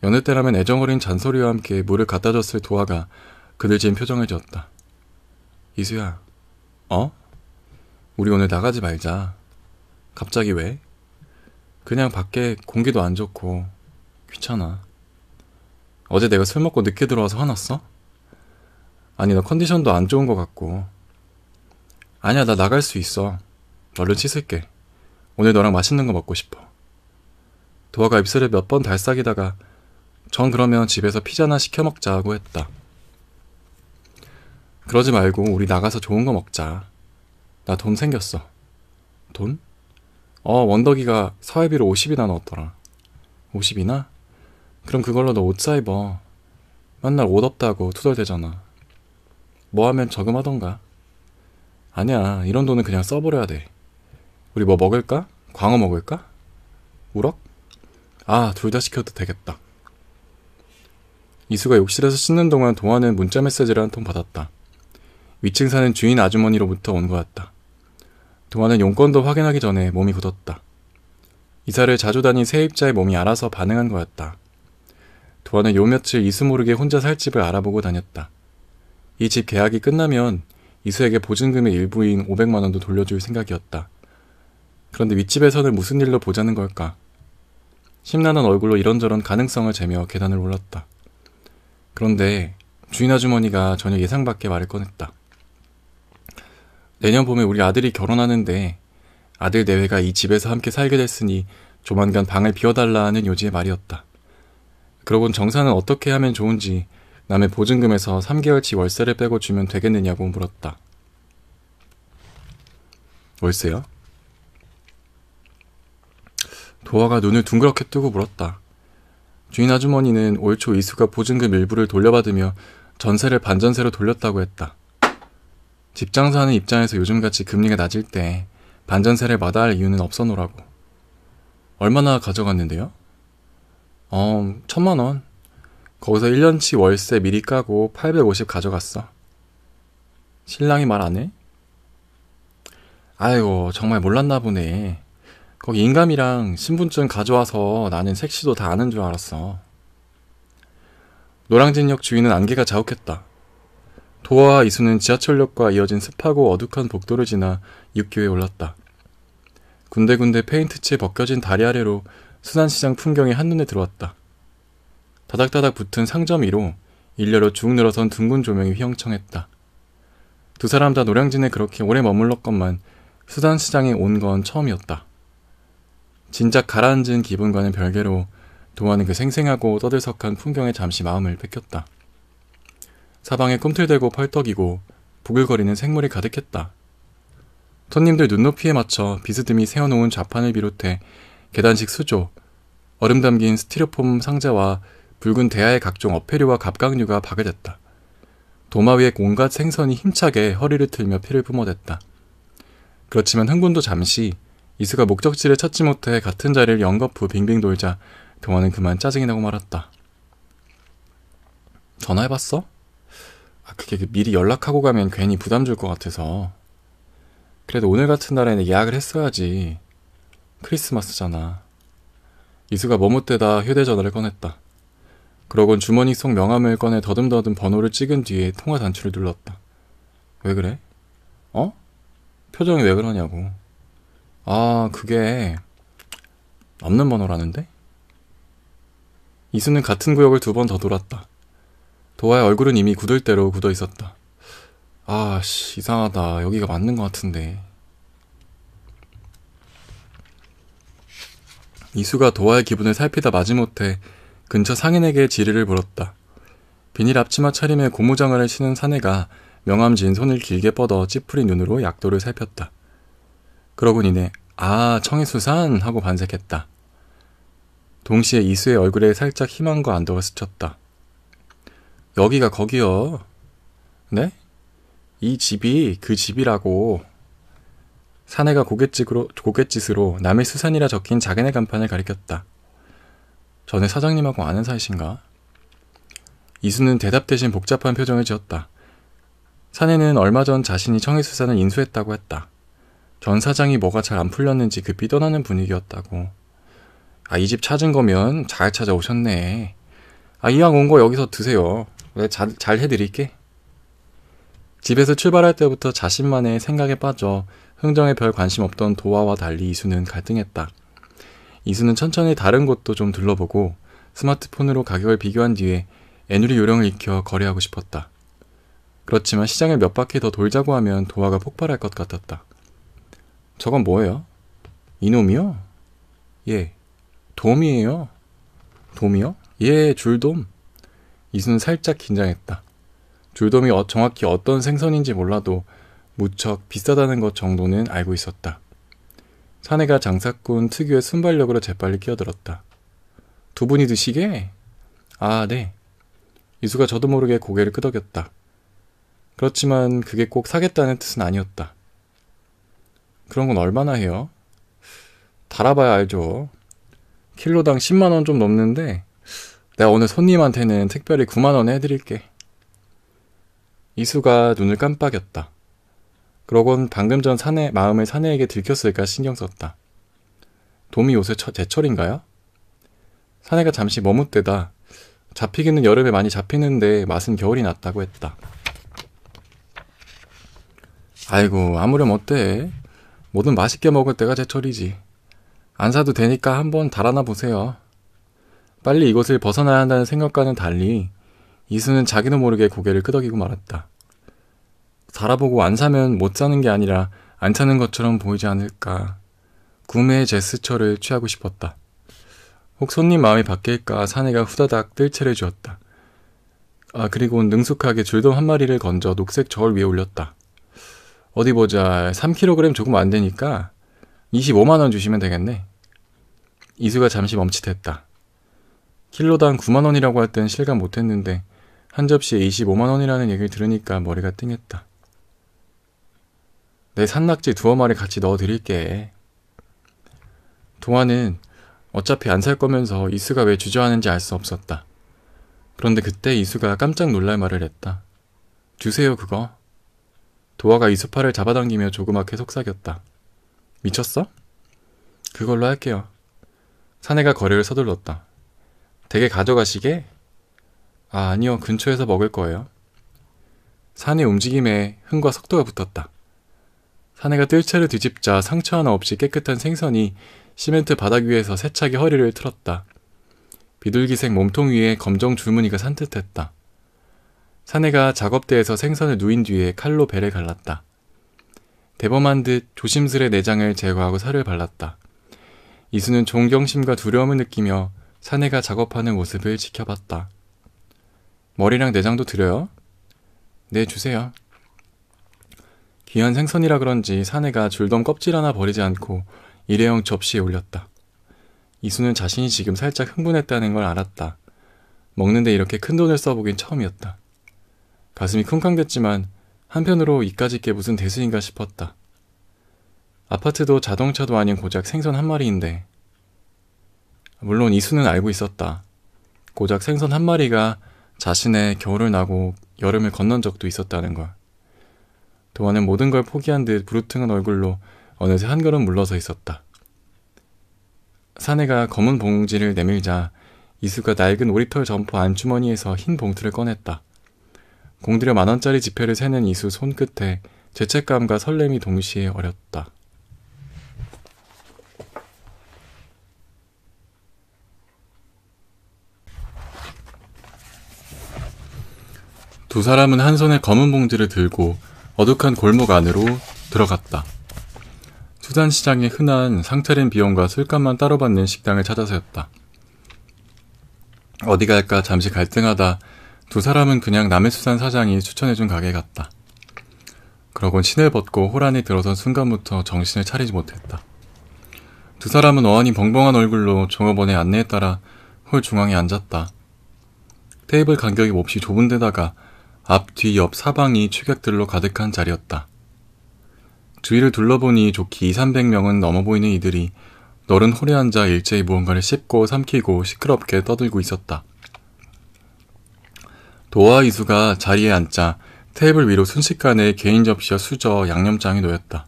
여느 때라면 애정어린 잔소리와 함께 물을 갖다 줬을 도화가 그늘진 표정을 지었다. 이수야. 어? 우리 오늘 나가지 말자. 갑자기 왜? 그냥 밖에 공기도 안 좋고 귀찮아. 어제 내가 술 먹고 늦게 들어와서 화났어? 아니, 너 컨디션도 안 좋은 것 같고. 아니야, 나 나갈 수 있어. 얼른 씻을게. 오늘 너랑 맛있는 거 먹고 싶어. 도화가 입술을 몇 번 달싹이다가 전 그러면 집에서 피자나 시켜 먹자고 했다. 그러지 말고 우리 나가서 좋은 거 먹자. 나 돈 생겼어. 돈? 원덕이가 사회비로 50이나 넣었더라. 50이나? 그럼 그걸로 너 옷 사 입어. 맨날 옷 없다고 투덜대잖아. 뭐 하면 저금하던가. 아니야, 이런 돈은 그냥 써버려야 돼. 우리 뭐 먹을까? 광어 먹을까? 우럭? 둘 다 시켜도 되겠다. 이수가 욕실에서 씻는 동안 동화는 문자 메시지를 한 통 받았다. 위층 사는 주인 아주머니로부터 온 거였다. 동화는 용건도 확인하기 전에 몸이 굳었다. 이사를 자주 다닌 세입자의 몸이 알아서 반응한 거였다. 동화는 요 며칠 이수 모르게 혼자 살 집을 알아보고 다녔다. 이 집 계약이 끝나면 이수에게 보증금의 일부인 500만 원도 돌려줄 생각이었다. 그런데 윗집에서는 무슨 일로 보자는 걸까? 심란한 얼굴로 이런저런 가능성을 재며 계단을 올랐다. 그런데 주인 아주머니가 전혀 예상 밖의 말을 꺼냈다. 내년 봄에 우리 아들이 결혼하는데 아들 내외가 이 집에서 함께 살게 됐으니 조만간 방을 비워달라는 요지의 말이었다. 그러곤 정사는 어떻게 하면 좋은지 남의 보증금에서 3개월치 월세를 빼고 주면 되겠느냐고 물었다. 월세요? 도화가 눈을 둥그렇게 뜨고 물었다. 주인 아주머니는 올 초 이수가 보증금 일부를 돌려받으며 전세를 반전세로 돌렸다고 했다. 집 장사하는 입장에서 요즘같이 금리가 낮을 때 반전세를 마다할 이유는 없어노라고. 얼마나 가져갔는데요? 1,000만 원. 거기서 1년치 월세 미리 까고 850 가져갔어. 신랑이 말 안 해? 아이고, 정말 몰랐나 보네. 거기 인감이랑 신분증 가져와서 나는 색시도 다 아는 줄 알았어. 노량진역 주인은 안개가 자욱했다. 도화와 이수는 지하철역과 이어진 습하고 어둑한 복도를 지나 육교에 올랐다. 군데군데 페인트칠 벗겨진 다리 아래로 수산시장 풍경이 한눈에 들어왔다. 다닥다닥 붙은 상점 위로 일렬로 쭉 늘어선 둥근 조명이 휘영청했다. 두 사람 다 노량진에 그렇게 오래 머물렀건만 수산시장에 온 건 처음이었다. 진작 가라앉은 기분과는 별개로 동화는 그 생생하고 떠들썩한 풍경에 잠시 마음을 뺏겼다. 사방에 꿈틀대고 펄떡이고 부글거리는 생물이 가득했다. 손님들 눈높이에 맞춰 비스듬히 세워놓은 좌판을 비롯해 계단식 수조, 얼음 담긴 스티로폼 상자와 붉은 대야의 각종 어패류와 갑각류가 박을댔다. 도마 위에 온갖 생선이 힘차게 허리를 틀며 피를 뿜어댔다. 그렇지만 흥분도 잠시 이수가 목적지를 찾지 못해 같은 자리를 연거푸 빙빙 돌자 동화는 그만 짜증이 나고 말았다. 전화해봤어? 그게 미리 연락하고 가면 괜히 부담 줄 것 같아서. 그래도 오늘 같은 날에는 예약을 했어야지. 크리스마스잖아. 이수가 머뭇대다 휴대전화를 꺼냈다. 그러곤 주머니 속 명함을 꺼내 더듬더듬 번호를 찍은 뒤에 통화 단추를 눌렀다. 왜 그래? 표정이 왜 그러냐고. 그게 없는 번호라는데? 이수는 같은 구역을 2번 더 돌았다. 도화의 얼굴은 이미 굳을 대로 굳어 있었다. 이상하다. 여기가 맞는 것 같은데. 이수가 도화의 기분을 살피다 마지못해 근처 상인에게 지리를 물었다. 비닐 앞치마 차림에 고무장화를 신은 사내가 명함진 손을 길게 뻗어 찌푸린 눈으로 약도를 살폈다. 그러곤 이내 청해수산 하고 반색했다. 동시에 이수의 얼굴에 살짝 희망과 안도가 스쳤다. 여기가 거기요. 네? 이 집이 그 집이라고. 사내가 고갯짓으로 남의 수산이라 적힌 자기네 간판을 가리켰다. 전에 사장님하고 아는 사이신가? 이수는 대답 대신 복잡한 표정을 지었다. 사내는 얼마 전 자신이 청해수산을 인수했다고 했다. 전 사장이 뭐가 잘 안 풀렸는지 급히 떠나는 분위기였다고. 이 집 찾은 거면 잘 찾아오셨네. 이왕 온 거 여기서 드세요. 내가 잘 해드릴게. 집에서 출발할 때부터 자신만의 생각에 빠져 흥정에 별 관심 없던 도화와 달리 이수는 갈등했다. 이수는 천천히 다른 곳도 좀 둘러보고 스마트폰으로 가격을 비교한 뒤에 애누리 요령을 익혀 거래하고 싶었다. 그렇지만 시장을 몇 바퀴 더 돌자고 하면 도화가 폭발할 것 같았다. 저건 뭐예요? 이놈이요? 예, 돔이에요. 돔이요? 예, 줄돔. 이수는 살짝 긴장했다. 줄돔이 정확히 어떤 생선인지 몰라도 무척 비싸다는 것 정도는 알고 있었다. 사내가 장사꾼 특유의 순발력으로 재빨리 끼어들었다. 두 분이 드시게? 아, 네. 이수가 저도 모르게 고개를 끄덕였다. 그렇지만 그게 꼭 사겠다는 뜻은 아니었다. 그런 건 얼마나 해요? 달아봐야 알죠. 킬로당 10만원 좀 넘는데 내가 오늘 손님한테는 특별히 9만원에 해드릴게. 이수가 눈을 깜빡였다. 그러곤 방금 전 마음을 사내에게 들켰을까 신경 썼다. 돔이 요새 제철인가요? 사내가 잠시 머뭇대다 잡히기는 여름에 많이 잡히는데 맛은 겨울이 낫다고 했다. 아이고, 아무렴 어때? 뭐든 맛있게 먹을 때가 제철이지. 안 사도 되니까 한번 달아나 보세요. 빨리 이곳을 벗어나야 한다는 생각과는 달리 이수는 자기도 모르게 고개를 끄덕이고 말았다. 달아보고 안 사면 못 사는 게 아니라 안 사는 것처럼 보이지 않을까. 구매의 제스처를 취하고 싶었다. 혹 손님 마음이 바뀔까 사내가 후다닥 뜰채를 주었다. 그리고 능숙하게 줄돔 한 마리를 건져 녹색 저울 위에 올렸다. 어디 보자. 3kg 조금 안 되니까 25만원 주시면 되겠네. 이수가 잠시 멈칫했다. 킬로당 9만원이라고 할 땐 실감 못했는데 한 접시에 25만원이라는 얘기를 들으니까 머리가 띵했다. 내 산낙지 2마리 같이 넣어드릴게. 도화는 어차피 안 살 거면서 이수가 왜 주저하는지 알 수 없었다. 그런데 그때 이수가 깜짝 놀랄 말을 했다. 주세요 그거. 도화가 이수팔을 잡아당기며 조그맣게 속삭였다. 미쳤어? 그걸로 할게요. 사내가 거리를 서둘렀다. 댁에 가져가시게? 아니요. 근처에서 먹을 거예요. 사내 움직임에 흥과 속도가 붙었다. 사내가 뜰채를 뒤집자 상처 하나 없이 깨끗한 생선이 시멘트 바닥 위에서 세차게 허리를 틀었다. 비둘기색 몸통 위에 검정 줄무늬가 산뜻했다. 사내가 작업대에서 생선을 누인 뒤에 칼로 배를 갈랐다. 대범한 듯 조심스레 내장을 제거하고 살을 발랐다. 이수는 존경심과 두려움을 느끼며 사내가 작업하는 모습을 지켜봤다. 머리랑 내장도 드려요? 네, 주세요. 귀한 생선이라 그런지 사내가 줄돔 껍질 하나 버리지 않고 일회용 접시에 올렸다. 이수는 자신이 지금 살짝 흥분했다는 걸 알았다. 먹는데 이렇게 큰 돈을 써보긴 처음이었다. 가슴이 쿵쾅댔지만 한편으로 이까짓 게 무슨 대수인가 싶었다. 아파트도 자동차도 아닌 고작 생선 한 마리인데. 물론 이수는 알고 있었다. 고작 생선 한 마리가 자신의 겨울을 나고 여름을 건넌 적도 있었다는 걸. 도화는 모든 걸 포기한 듯 부르퉁은 얼굴로 어느새 한 걸음 물러서 있었다. 사내가 검은 봉지를 내밀자 이수가 낡은 오리털 점퍼 안주머니에서 흰 봉투를 꺼냈다. 공들여 10,000원짜리 지폐를 세는 이수 손끝에 죄책감과 설렘이 동시에 어렸다. 두 사람은 한 손에 검은 봉지를 들고 어둑한 골목 안으로 들어갔다. 수산시장에 흔한 상차림 비용과 술값만 따로 받는 식당을 찾아서였다. 어디 갈까 잠시 갈등하다 두 사람은 그냥 남해수산 사장이 추천해준 가게에 갔다. 그러곤 신을 벗고 홀 안에 들어선 순간부터 정신을 차리지 못했다. 두 사람은 어안이 벙벙한 얼굴로 종업원의 안내에 따라 홀 중앙에 앉았다. 테이블 간격이 몹시 좁은 데다가 앞, 뒤, 옆 사방이 취객들로 가득한 자리였다. 주위를 둘러보니 좋기 200~300명은 넘어 보이는 이들이 너른 홀에 앉아 일제히 무언가를 씹고 삼키고 시끄럽게 떠들고 있었다. 도화 이수가 자리에 앉자 테이블 위로 순식간에 개인 접시와 수저, 양념장이 놓였다.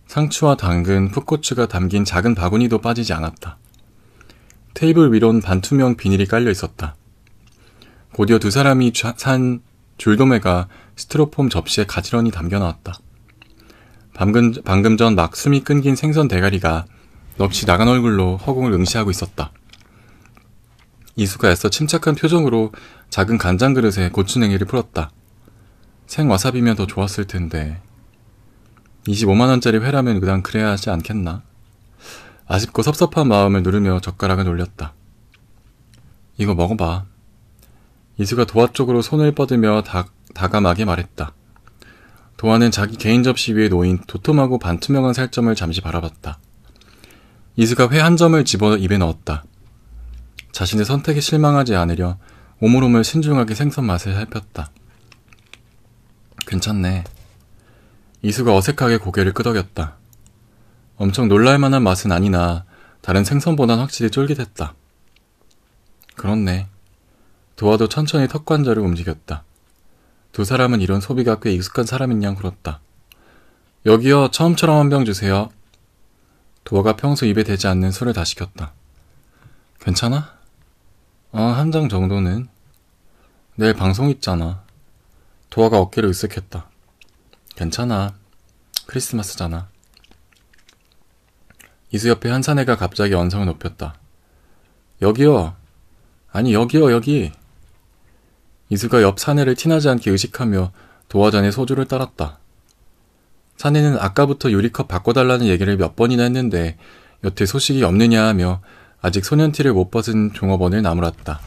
상추와 당근, 풋고추가 담긴 작은 바구니도 빠지지 않았다. 테이블 위론 반투명 비닐이 깔려 있었다. 곧이어 두 사람이 산 줄도매가 스티로폼 접시에 가지런히 담겨 나왔다. 방금 전 막 숨이 끊긴 생선 대가리가 넋이 나간 얼굴로 허공을 응시하고 있었다. 이수가 애써 침착한 표정으로 작은 간장 그릇에 고추냉이를 풀었다. 생와사비면 더 좋았을 텐데. 25만원짜리 회라면 그냥 그래야 하지 않겠나? 아쉽고 섭섭한 마음을 누르며 젓가락을 올렸다. 이거 먹어봐. 이수가 도화 쪽으로 손을 뻗으며 다감하게 말했다. 도화는 자기 개인 접시 위에 놓인 도톰하고 반투명한 살점을 잠시 바라봤다. 이수가 회 한 점을 집어 입에 넣었다. 자신의 선택에 실망하지 않으려 오물오물 신중하게 생선 맛을 살폈다. 괜찮네. 이수가 어색하게 고개를 끄덕였다. 엄청 놀랄만한 맛은 아니나 다른 생선보단 확실히 쫄깃했다. 그렇네. 도화도 천천히 턱관절을 움직였다. 두 사람은 이런 소비가 꽤 익숙한 사람인 양 물었다. 여기요, 처음처럼 한 병 주세요. 도화가 평소 입에 대지 않는 술을 다 시켰다. 괜찮아? 한 장 정도는. 내일 방송 있잖아. 도화가 어깨를 으쓱했다. 괜찮아. 크리스마스잖아. 이수 옆에 한 사내가 갑자기 언성을 높였다. 여기요. 아니 여기요 여기. 이수가 옆 사내를 티나지 않게 의식하며 도화잔에 소주를 따랐다. 사내는 아까부터 유리컵 바꿔달라는 얘기를 몇 번이나 했는데 여태 소식이 없느냐 하며 아직 소년티를 못 벗은 종업원을 나무랐다.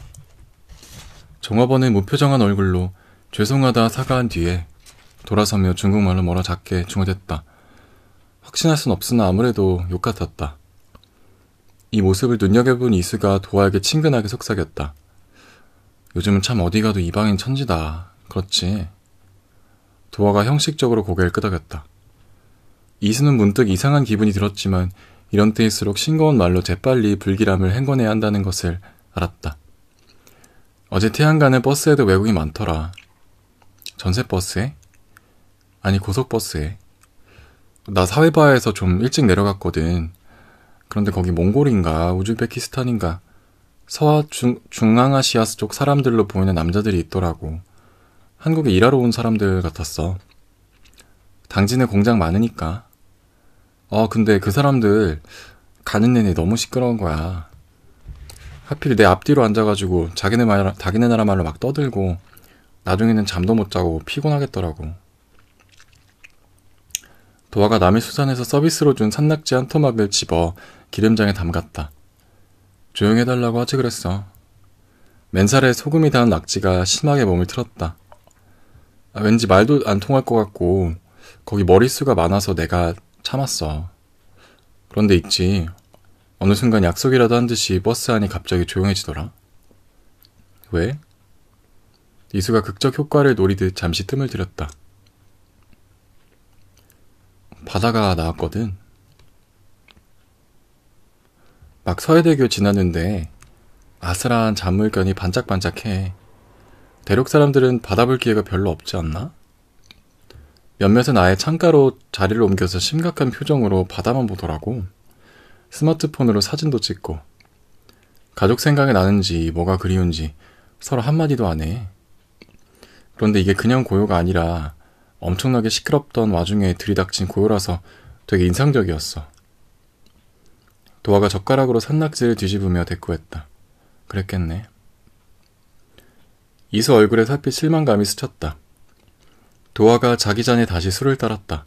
종업원은 무표정한 얼굴로 죄송하다 사과한 뒤에 돌아서며 중국말로 뭐라 작게 중얼댔다. 확신할 순 없으나 아무래도 욕 같았다. 이 모습을 눈여겨본 이수가 도화에게 친근하게 속삭였다. 요즘은 참 어디 가도 이방인 천지다. 그렇지. 도화가 형식적으로 고개를 끄덕였다. 이수는 문득 이상한 기분이 들었지만 이런 때일수록 싱거운 말로 재빨리 불길함을 행궈내야 한다는 것을 알았다. 어제 태안 가는 버스에도 외국인 많더라. 전세버스에? 아니 고속버스에. 나 사회바에서 좀 일찍 내려갔거든. 그런데 거기 몽골인가 우즈베키스탄인가 중앙아시아 쪽 사람들로 보이는 남자들이 있더라고. 한국에 일하러 온 사람들 같았어. 당진에 공장 많으니까. 근데 그 사람들 가는 내내 너무 시끄러운 거야. 하필 내 앞뒤로 앉아가지고 자기네 나라 말로 막 떠들고 나중에는 잠도 못 자고 피곤하겠더라고. 도화가 남의 수산에서 서비스로 준 산낙지 한 토막을 집어 기름장에 담갔다. 조용해달라고 하지 그랬어. 맨살에 소금이 닿은 낙지가 심하게 몸을 틀었다. 왠지 말도 안 통할 것 같고 거기 머릿수가 많아서 내가 참았어. 그런데 있지. 어느 순간 약속이라도 한 듯이 버스 안이 갑자기 조용해지더라. 왜? 이수가 극적 효과를 노리듯 잠시 뜸을 들였다. 바다가 나왔거든. 막 서해대교 지났는데 아슬한 잔물견이 반짝반짝해. 대륙 사람들은 바다 볼 기회가 별로 없지 않나? 몇몇은 아예 창가로 자리를 옮겨서 심각한 표정으로 바다만 보더라고. 스마트폰으로 사진도 찍고. 가족 생각이 나는지 뭐가 그리운지 서로 한마디도 안 해. 그런데 이게 그냥 고요가 아니라 엄청나게 시끄럽던 와중에 들이닥친 고요라서 되게 인상적이었어. 도화가 젓가락으로 산낙지를 뒤집으며 대꾸했다. 그랬겠네. 이수 얼굴에 살필 실망감이 스쳤다. 도화가 자기 잔에 다시 술을 따랐다.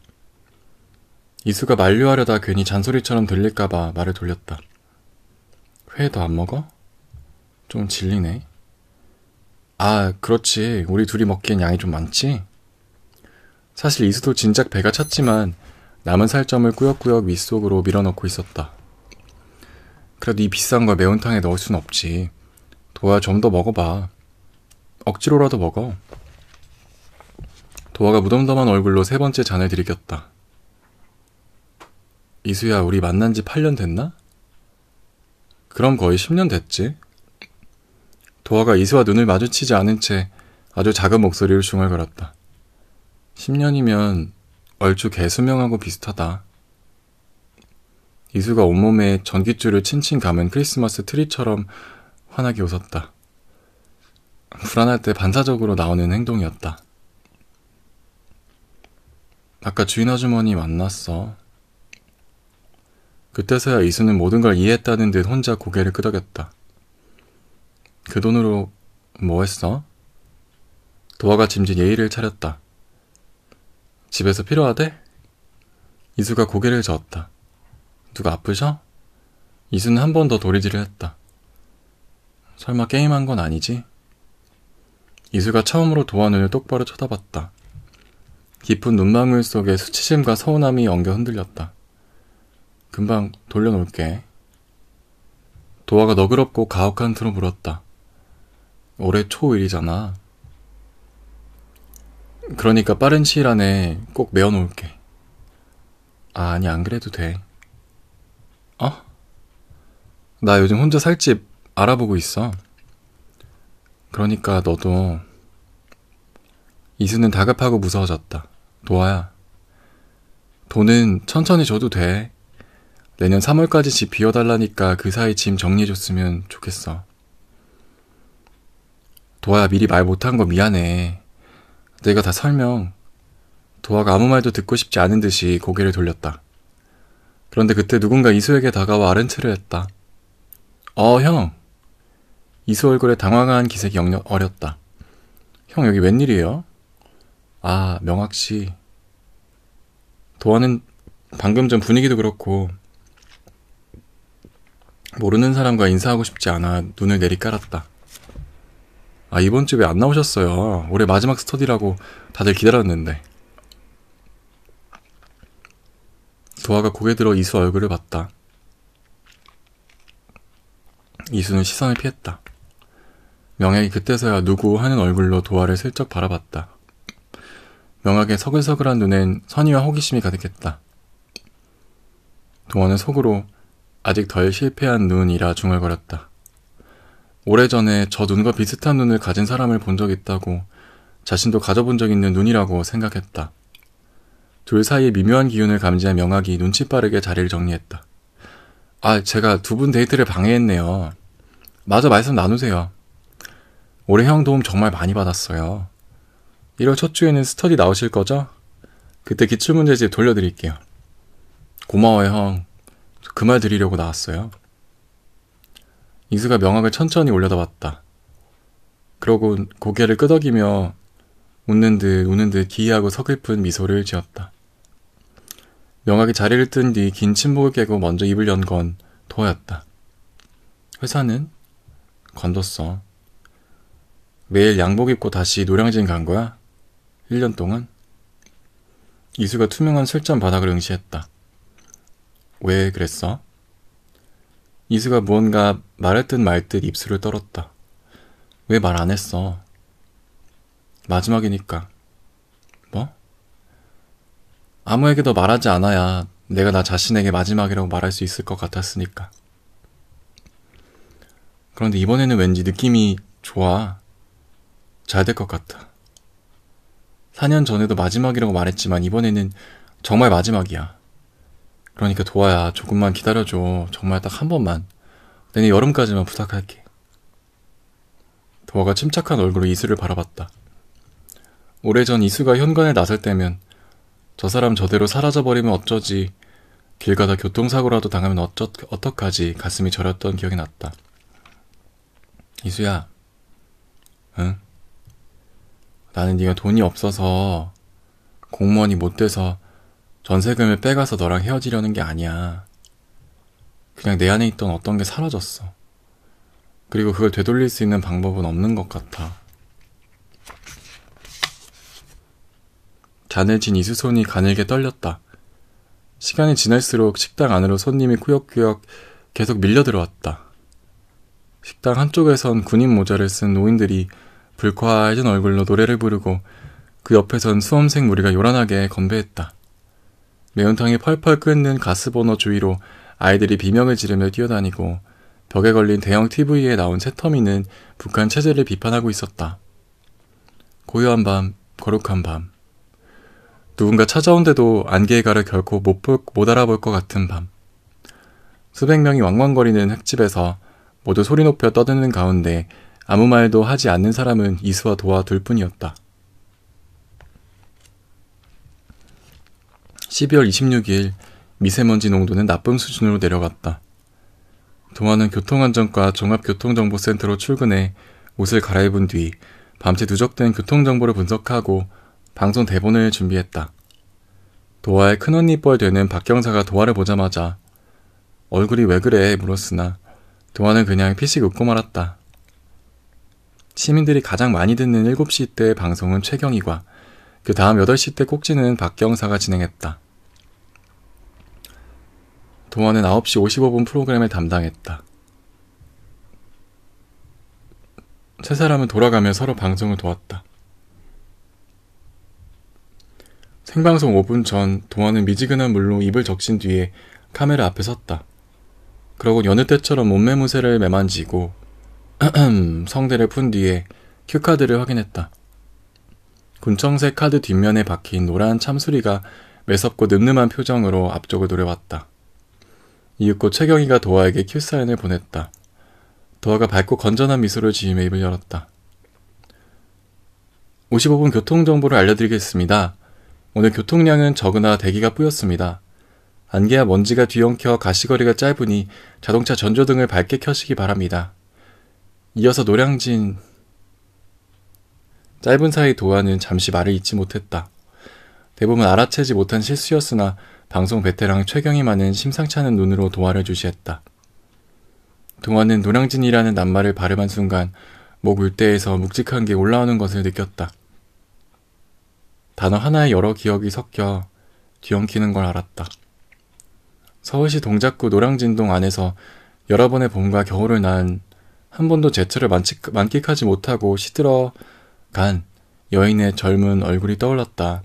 이수가 만류하려다 괜히 잔소리처럼 들릴까봐 말을 돌렸다. 회 더 안 먹어? 좀 질리네. 그렇지. 우리 둘이 먹기엔 양이 좀 많지? 사실 이수도 진작 배가 찼지만 남은 살점을 꾸역꾸역 윗속으로 밀어넣고 있었다. 그래도 이 비싼 걸 매운탕에 넣을 순 없지. 도화야 좀 더 먹어봐. 억지로라도 먹어. 도화가 무덤덤한 얼굴로 세 번째 잔을 들이켰다. 이수야, 우리 만난 지 8년 됐나? 그럼 거의 10년 됐지. 도화가 이수와 눈을 마주치지 않은 채 아주 작은 목소리로 중얼거렸다. 10년이면 얼추 개수명하고 비슷하다. 이수가 온몸에 전깃줄을 칭칭 감은 크리스마스 트리처럼 환하게 웃었다. 불안할 때 반사적으로 나오는 행동이었다. 아까 주인 아주머니 만났어. 그때서야 이수는 모든 걸 이해했다는 듯 혼자 고개를 끄덕였다. 그 돈으로 뭐 했어? 도화가 짐짓 예의를 차렸다. 집에서 필요하대? 이수가 고개를 저었다. 누가 아프셔? 이수는 한 번 더 도리질을 했다. 설마 게임한 건 아니지? 이수가 처음으로 도화 눈을 똑바로 쳐다봤다. 깊은 눈망울 속에 수치심과 서운함이 엉겨 흔들렸다. 금방 돌려놓을게. 도화가 너그럽고 가혹한 투로 물었다. 올해 초1이잖아. 그러니까 빠른 시일 안에 꼭 메워놓을게. 아니, 안 그래도 돼. 어? 나 요즘 혼자 살 집 알아보고 있어. 그러니까 너도. 이수는 다급하고 무서워졌다. 도화야, 돈은 천천히 줘도 돼. 내년 3월까지 집 비워달라니까 그 사이 짐 정리해줬으면 좋겠어. 도화야, 미리 말 못한 거 미안해. 내가 다 설명. 도화가 아무 말도 듣고 싶지 않은 듯이 고개를 돌렸다. 그런데 그때 누군가 이수에게 다가와 아른체를 했다. 형. 이수 얼굴에 당황한 기색이 어렸다. 형, 여기 웬일이에요? 아, 명학씨. 도화는 방금 전 분위기도 그렇고 모르는 사람과 인사하고 싶지 않아 눈을 내리깔았다. 아, 이번 주에 왜 안 나오셨어요? 올해 마지막 스터디라고 다들 기다렸는데. 도화가 고개 들어 이수 얼굴을 봤다. 이수는 시선을 피했다. 명학이 그때서야 누구 하는 얼굴로 도화를 슬쩍 바라봤다. 명학의 서글서글한 눈엔 선의와 호기심이 가득했다. 도화는 속으로 아직 덜 실패한 눈이라 중얼거렸다. 오래전에 저 눈과 비슷한 눈을 가진 사람을 본 적 있다고, 자신도 가져본 적 있는 눈이라고 생각했다. 둘 사이의 미묘한 기운을 감지한 명학이 눈치 빠르게 자리를 정리했다. 아, 제가 두 분 데이트를 방해했네요. 마저 말씀 나누세요. 올해 형 도움 정말 많이 받았어요. 1월 첫 주에는 스터디 나오실 거죠? 그때 기출문제집 돌려드릴게요. 고마워요, 형. 그 말 드리려고 나왔어요. 이수가 명학을 천천히 올려다봤다. 그러고 고개를 끄덕이며 웃는 듯 기이하고 서글픈 미소를 지었다. 명학이 자리를 뜬 뒤 긴 침묵을 깨고 먼저 입을 연 건 도화였다. 회사는? 관뒀어. 매일 양복 입고 다시 노량진 간 거야? 1년 동안? 이수가 투명한 술잔 바닥을 응시했다. 왜 그랬어? 이수가 무언가 말할 듯 말 듯 입술을 떨었다. 왜 말 안 했어? 마지막이니까. 뭐? 아무에게도 말하지 않아야 내가 나 자신에게 마지막이라고 말할 수 있을 것 같았으니까. 그런데 이번에는 왠지 느낌이 좋아. 잘 될 것 같아. 4년 전에도 마지막이라고 말했지만 이번에는 정말 마지막이야. 그러니까 도화야, 조금만 기다려줘. 정말 딱 한 번만. 내년 여름까지만 부탁할게. 도화가 침착한 얼굴로 이수를 바라봤다. 오래전 이수가 현관에 나설 때면 저 사람 저대로 사라져버리면 어쩌지, 길 가다 교통사고라도 당하면 어떡하지 가슴이 저렸던 기억이 났다. 이수야, 응? 나는 네가 돈이 없어서, 공무원이 못 돼서 전세금을 빼가서 너랑 헤어지려는 게 아니야. 그냥 내 안에 있던 어떤 게 사라졌어. 그리고 그걸 되돌릴 수 있는 방법은 없는 것 같아. 잔을 쥔 이수 손이 가늘게 떨렸다. 시간이 지날수록 식당 안으로 손님이 꾸역꾸역 계속 밀려 들어왔다. 식당 한쪽에선 군인 모자를 쓴 노인들이 불쾌해진 얼굴로 노래를 부르고 그 옆에선 수험생 무리가 요란하게 건배했다. 매운탕이 펄펄 끓는 가스버너 주위로 아이들이 비명을 지르며 뛰어다니고 벽에 걸린 대형 TV에 나온 새터미는 북한 체제를 비판하고 있었다. 고요한 밤, 거룩한 밤. 누군가 찾아온데도 안개의 가를 결코 못 알아볼 것 같은 밤. 수백 명이 왕왕거리는 흙집에서 모두 소리 높여 떠드는 가운데 아무 말도 하지 않는 사람은 이수와 도화 둘뿐이었다. 12월 26일 미세먼지 농도는 나쁨 수준으로 내려갔다. 도화는 교통안전과 종합교통정보센터로 출근해 옷을 갈아입은 뒤 밤새 누적된 교통정보를 분석하고 방송 대본을 준비했다. 도화의 큰언니뻘 되는 박경사가 도화를 보자마자 얼굴이 왜 그래 물었으나 도화는 그냥 피식 웃고 말았다. 시민들이 가장 많이 듣는 7시 때 방송은 최경희과 그 다음 8시 때 꼭지는 박경사가 진행했다. 도화는 9시 55분 프로그램을 담당했다. 세 사람은 돌아가며 서로 방송을 도왔다. 생방송 5분 전 도화는 미지근한 물로 입을 적신 뒤에 카메라 앞에 섰다. 그러고 여느 때처럼 몸매무새를 매만지고 성대를 푼 뒤에 큐카드를 확인했다. 군청색 카드 뒷면에 박힌 노란 참수리가 매섭고 늠름한 표정으로 앞쪽을 노려왔다. 이윽고 최경희가 도화에게 큐사인을 보냈다. 도화가 밝고 건전한 미소를 지으며 입을 열었다. 55분 교통정보를 알려드리겠습니다. 오늘 교통량은 적으나 대기가 뿌였습니다. 안개와 먼지가 뒤엉켜 가시거리가 짧으니 자동차 전조등을 밝게 켜시기 바랍니다. 이어서 노량진... 짧은 사이 도화는 잠시 말을 잇지 못했다. 대부분 알아채지 못한 실수였으나 방송 베테랑 최경희만은 심상치 않은 눈으로 도화를 주시했다. 도화는 노량진이라는 낱말을 발음한 순간 목 울대에서 묵직한 게 올라오는 것을 느꼈다. 단어 하나에 여러 기억이 섞여 뒤엉키는 걸 알았다. 서울시 동작구 노량진동 안에서 여러 번의 봄과 겨울을 난 한 번도 제철을 만끽하지 못하고 시들어간 여인의 젊은 얼굴이 떠올랐다.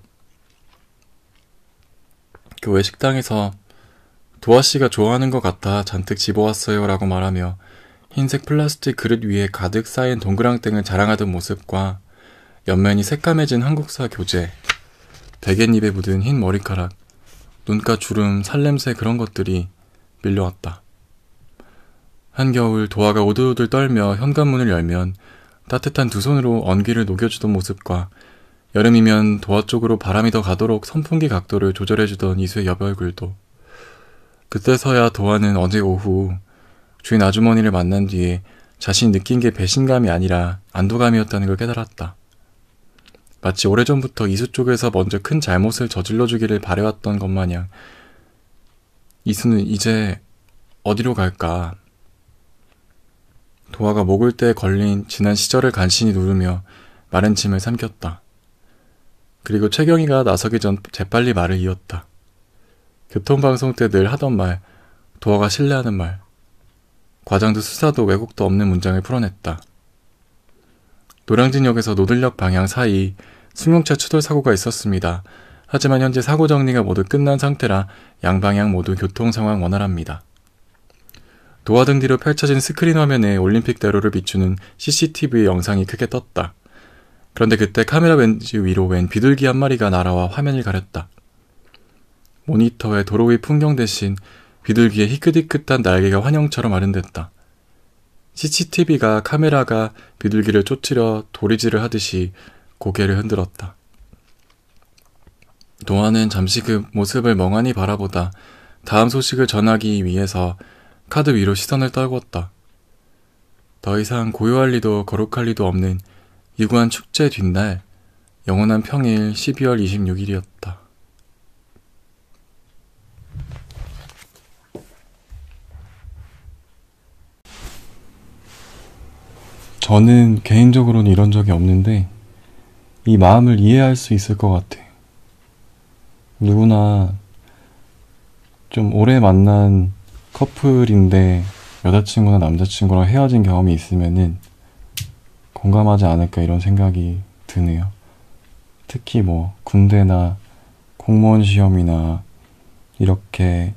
교회 식당에서 도화씨가 좋아하는 것 같아 잔뜩 집어왔어요 라고 말하며 흰색 플라스틱 그릇 위에 가득 쌓인 동그랑땡을 자랑하던 모습과 옆면이 새까매진 한국사 교재, 베갯잎에 묻은 흰 머리카락, 눈가 주름, 살냄새 그런 것들이 밀려왔다. 한겨울 도화가 오들오들 떨며 현관문을 열면 따뜻한 두 손으로 언기를 녹여주던 모습과 여름이면 도화 쪽으로 바람이 더 가도록 선풍기 각도를 조절해주던 이수의 옆 얼굴도 그때서야 도화는 어제 오후 주인 아주머니를 만난 뒤에 자신이 느낀 게 배신감이 아니라 안도감이었다는 걸 깨달았다. 마치 오래전부터 이수 쪽에서 먼저 큰 잘못을 저질러주기를 바래왔던 것 마냥 이수는 이제 어디로 갈까? 도화가 목을 때 걸린 지난 시절을 간신히 누르며 마른 침을 삼켰다. 그리고 최경희가 나서기 전 재빨리 말을 이었다. 교통방송 때 늘 하던 말, 도화가 신뢰하는 말, 과장도 수사도 왜곡도 없는 문장을 풀어냈다. 노량진역에서 노들역 방향 사이 승용차 추돌 사고가 있었습니다. 하지만 현재 사고 정리가 모두 끝난 상태라 양방향 모두 교통 상황 원활합니다. 도화등 뒤로 펼쳐진 스크린 화면에 올림픽대로를 비추는 CCTV 영상이 크게 떴다. 그런데 그때 카메라 렌즈 위로 웬 비둘기 한 마리가 날아와 화면을 가렸다. 모니터에 도로 위 풍경 대신 비둘기의 희끗희끗한 날개가 환영처럼 아른댔다. CCTV가 카메라가 비둘기를 쫓으려 도리질을 하듯이 고개를 흔들었다. 도화는 잠시 그 모습을 멍하니 바라보다 다음 소식을 전하기 위해서 카드 위로 시선을 떨궜다. 더 이상 고요할 리도 거룩할 리도 없는 유구한 축제 뒷날, 영원한 평일 12월 26일이었다. 저는 개인적으로는 이런 적이 없는데 이 마음을 이해할 수 있을 것 같아. 누구나 좀 오래 만난 커플인데 여자친구나 남자친구랑 헤어진 경험이 있으면은 공감하지 않을까 이런 생각이 드네요. 특히 뭐 군대나 공무원 시험이나 이렇게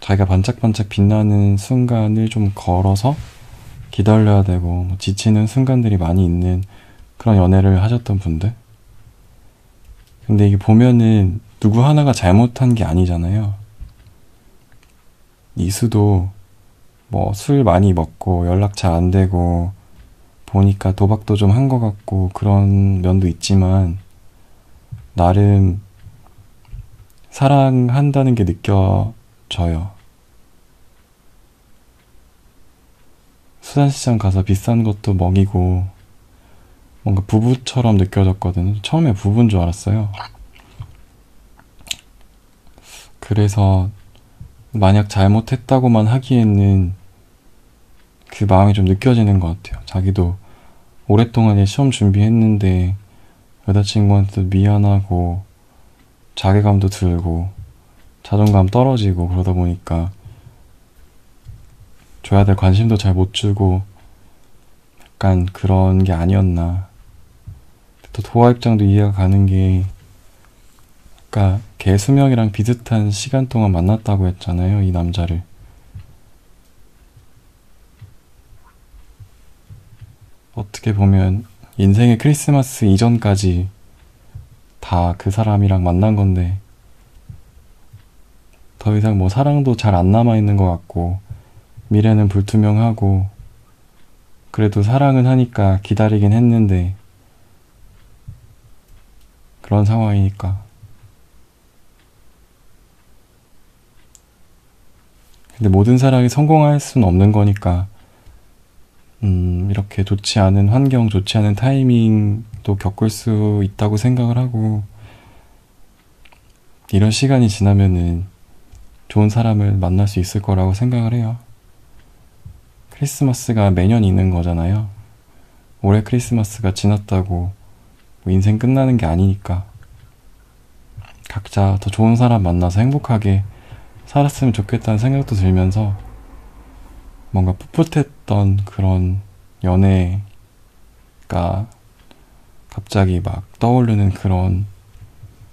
자기가 반짝반짝 빛나는 순간을 좀 걸어서 기다려야 되고 지치는 순간들이 많이 있는 그런 연애를 하셨던 분들. 근데 이게 보면은 누구 하나가 잘못한 게 아니잖아요. 이수도 뭐 술 많이 먹고 연락 잘 안 되고 보니까 도박도 좀 한 것 같고 그런 면도 있지만 나름 사랑한다는 게 느껴져요. 수산시장 가서 비싼 것도 먹이고 뭔가 부부처럼 느껴졌거든요. 처음에 부부인 줄 알았어요. 그래서 만약 잘못했다고만 하기에는 그 마음이 좀 느껴지는 것 같아요. 자기도 오랫동안 시험 준비했는데 여자친구한테도 미안하고 자괴감도 들고 자존감 떨어지고 그러다 보니까 줘야 될 관심도 잘 못 주고 약간 그런 게 아니었나. 또 도화 입장도 이해가 가는 게 아까 개수명이랑 비슷한 시간 동안 만났다고 했잖아요, 이 남자를. 어떻게 보면 인생의 크리스마스 이전까지 다 그 사람이랑 만난 건데 더 이상 뭐 사랑도 잘 안 남아있는 것 같고 미래는 불투명하고 그래도 사랑은 하니까 기다리긴 했는데 그런 상황이니까. 근데 모든 사랑이 성공할 수는 없는 거니까 이렇게 좋지 않은 환경, 좋지 않은 타이밍도 겪을 수 있다고 생각을 하고 이런 시간이 지나면은 좋은 사람을 만날 수 있을 거라고 생각을 해요. 크리스마스가 매년 있는 거잖아요. 올해 크리스마스가 지났다고 뭐 인생 끝나는 게 아니니까 각자 더 좋은 사람 만나서 행복하게 살았으면 좋겠다는 생각도 들면서 뭔가 풋풋했던 그런 연애가 갑자기 막 떠오르는 그런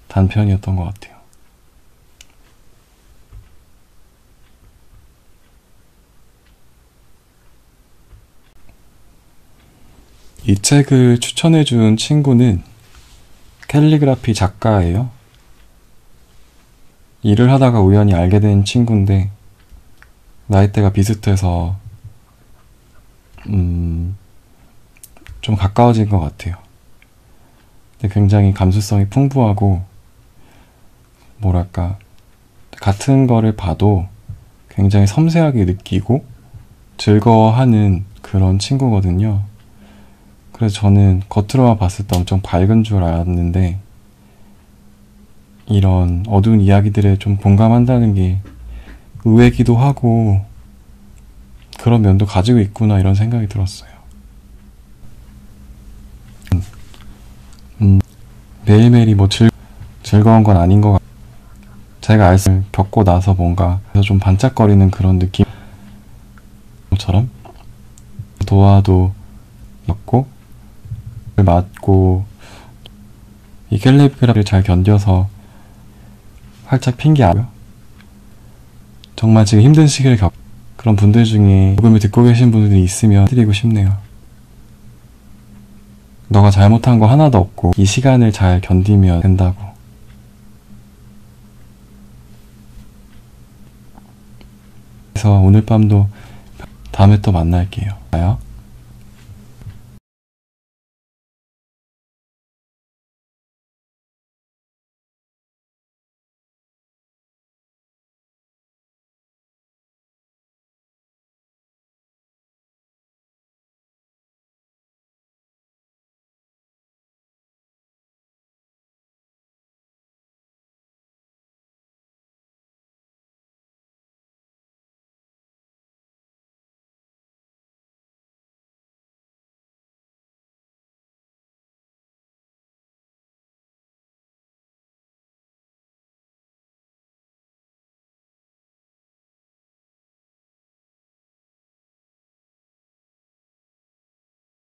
단편이었던 것 같아요. 이 책을 추천해준 친구는 캘리그라피 작가예요. 일을 하다가 우연히 알게 된 친구인데 나이대가 비슷해서 좀 가까워진 것 같아요. 근데 굉장히 감수성이 풍부하고 뭐랄까 같은 거를 봐도 굉장히 섬세하게 느끼고 즐거워하는 그런 친구거든요. 그래서 저는 겉으로만 봤을 때 엄청 밝은 줄 알았는데 이런 어두운 이야기들에 좀 공감한다는 게 의외기도 하고 그런 면도 가지고 있구나 이런 생각이 들었어요. 매일매일이 뭐 즐거운 건 아닌 것 같아요. 제가 알을 겪고 나서 뭔가 좀 반짝거리는 그런 느낌처럼 도화도 였고 맞고 이 캘리그라피를 잘 견뎌서 활짝 핀 게 아니고요. 정말 지금 힘든 시기를 그런 분들 중에 녹음을 듣고 계신 분들이 있으면 드리고 싶네요. 너가 잘못한 거 하나도 없고 이 시간을 잘 견디면 된다고. 그래서 오늘 밤도 다음에 또 만날게요.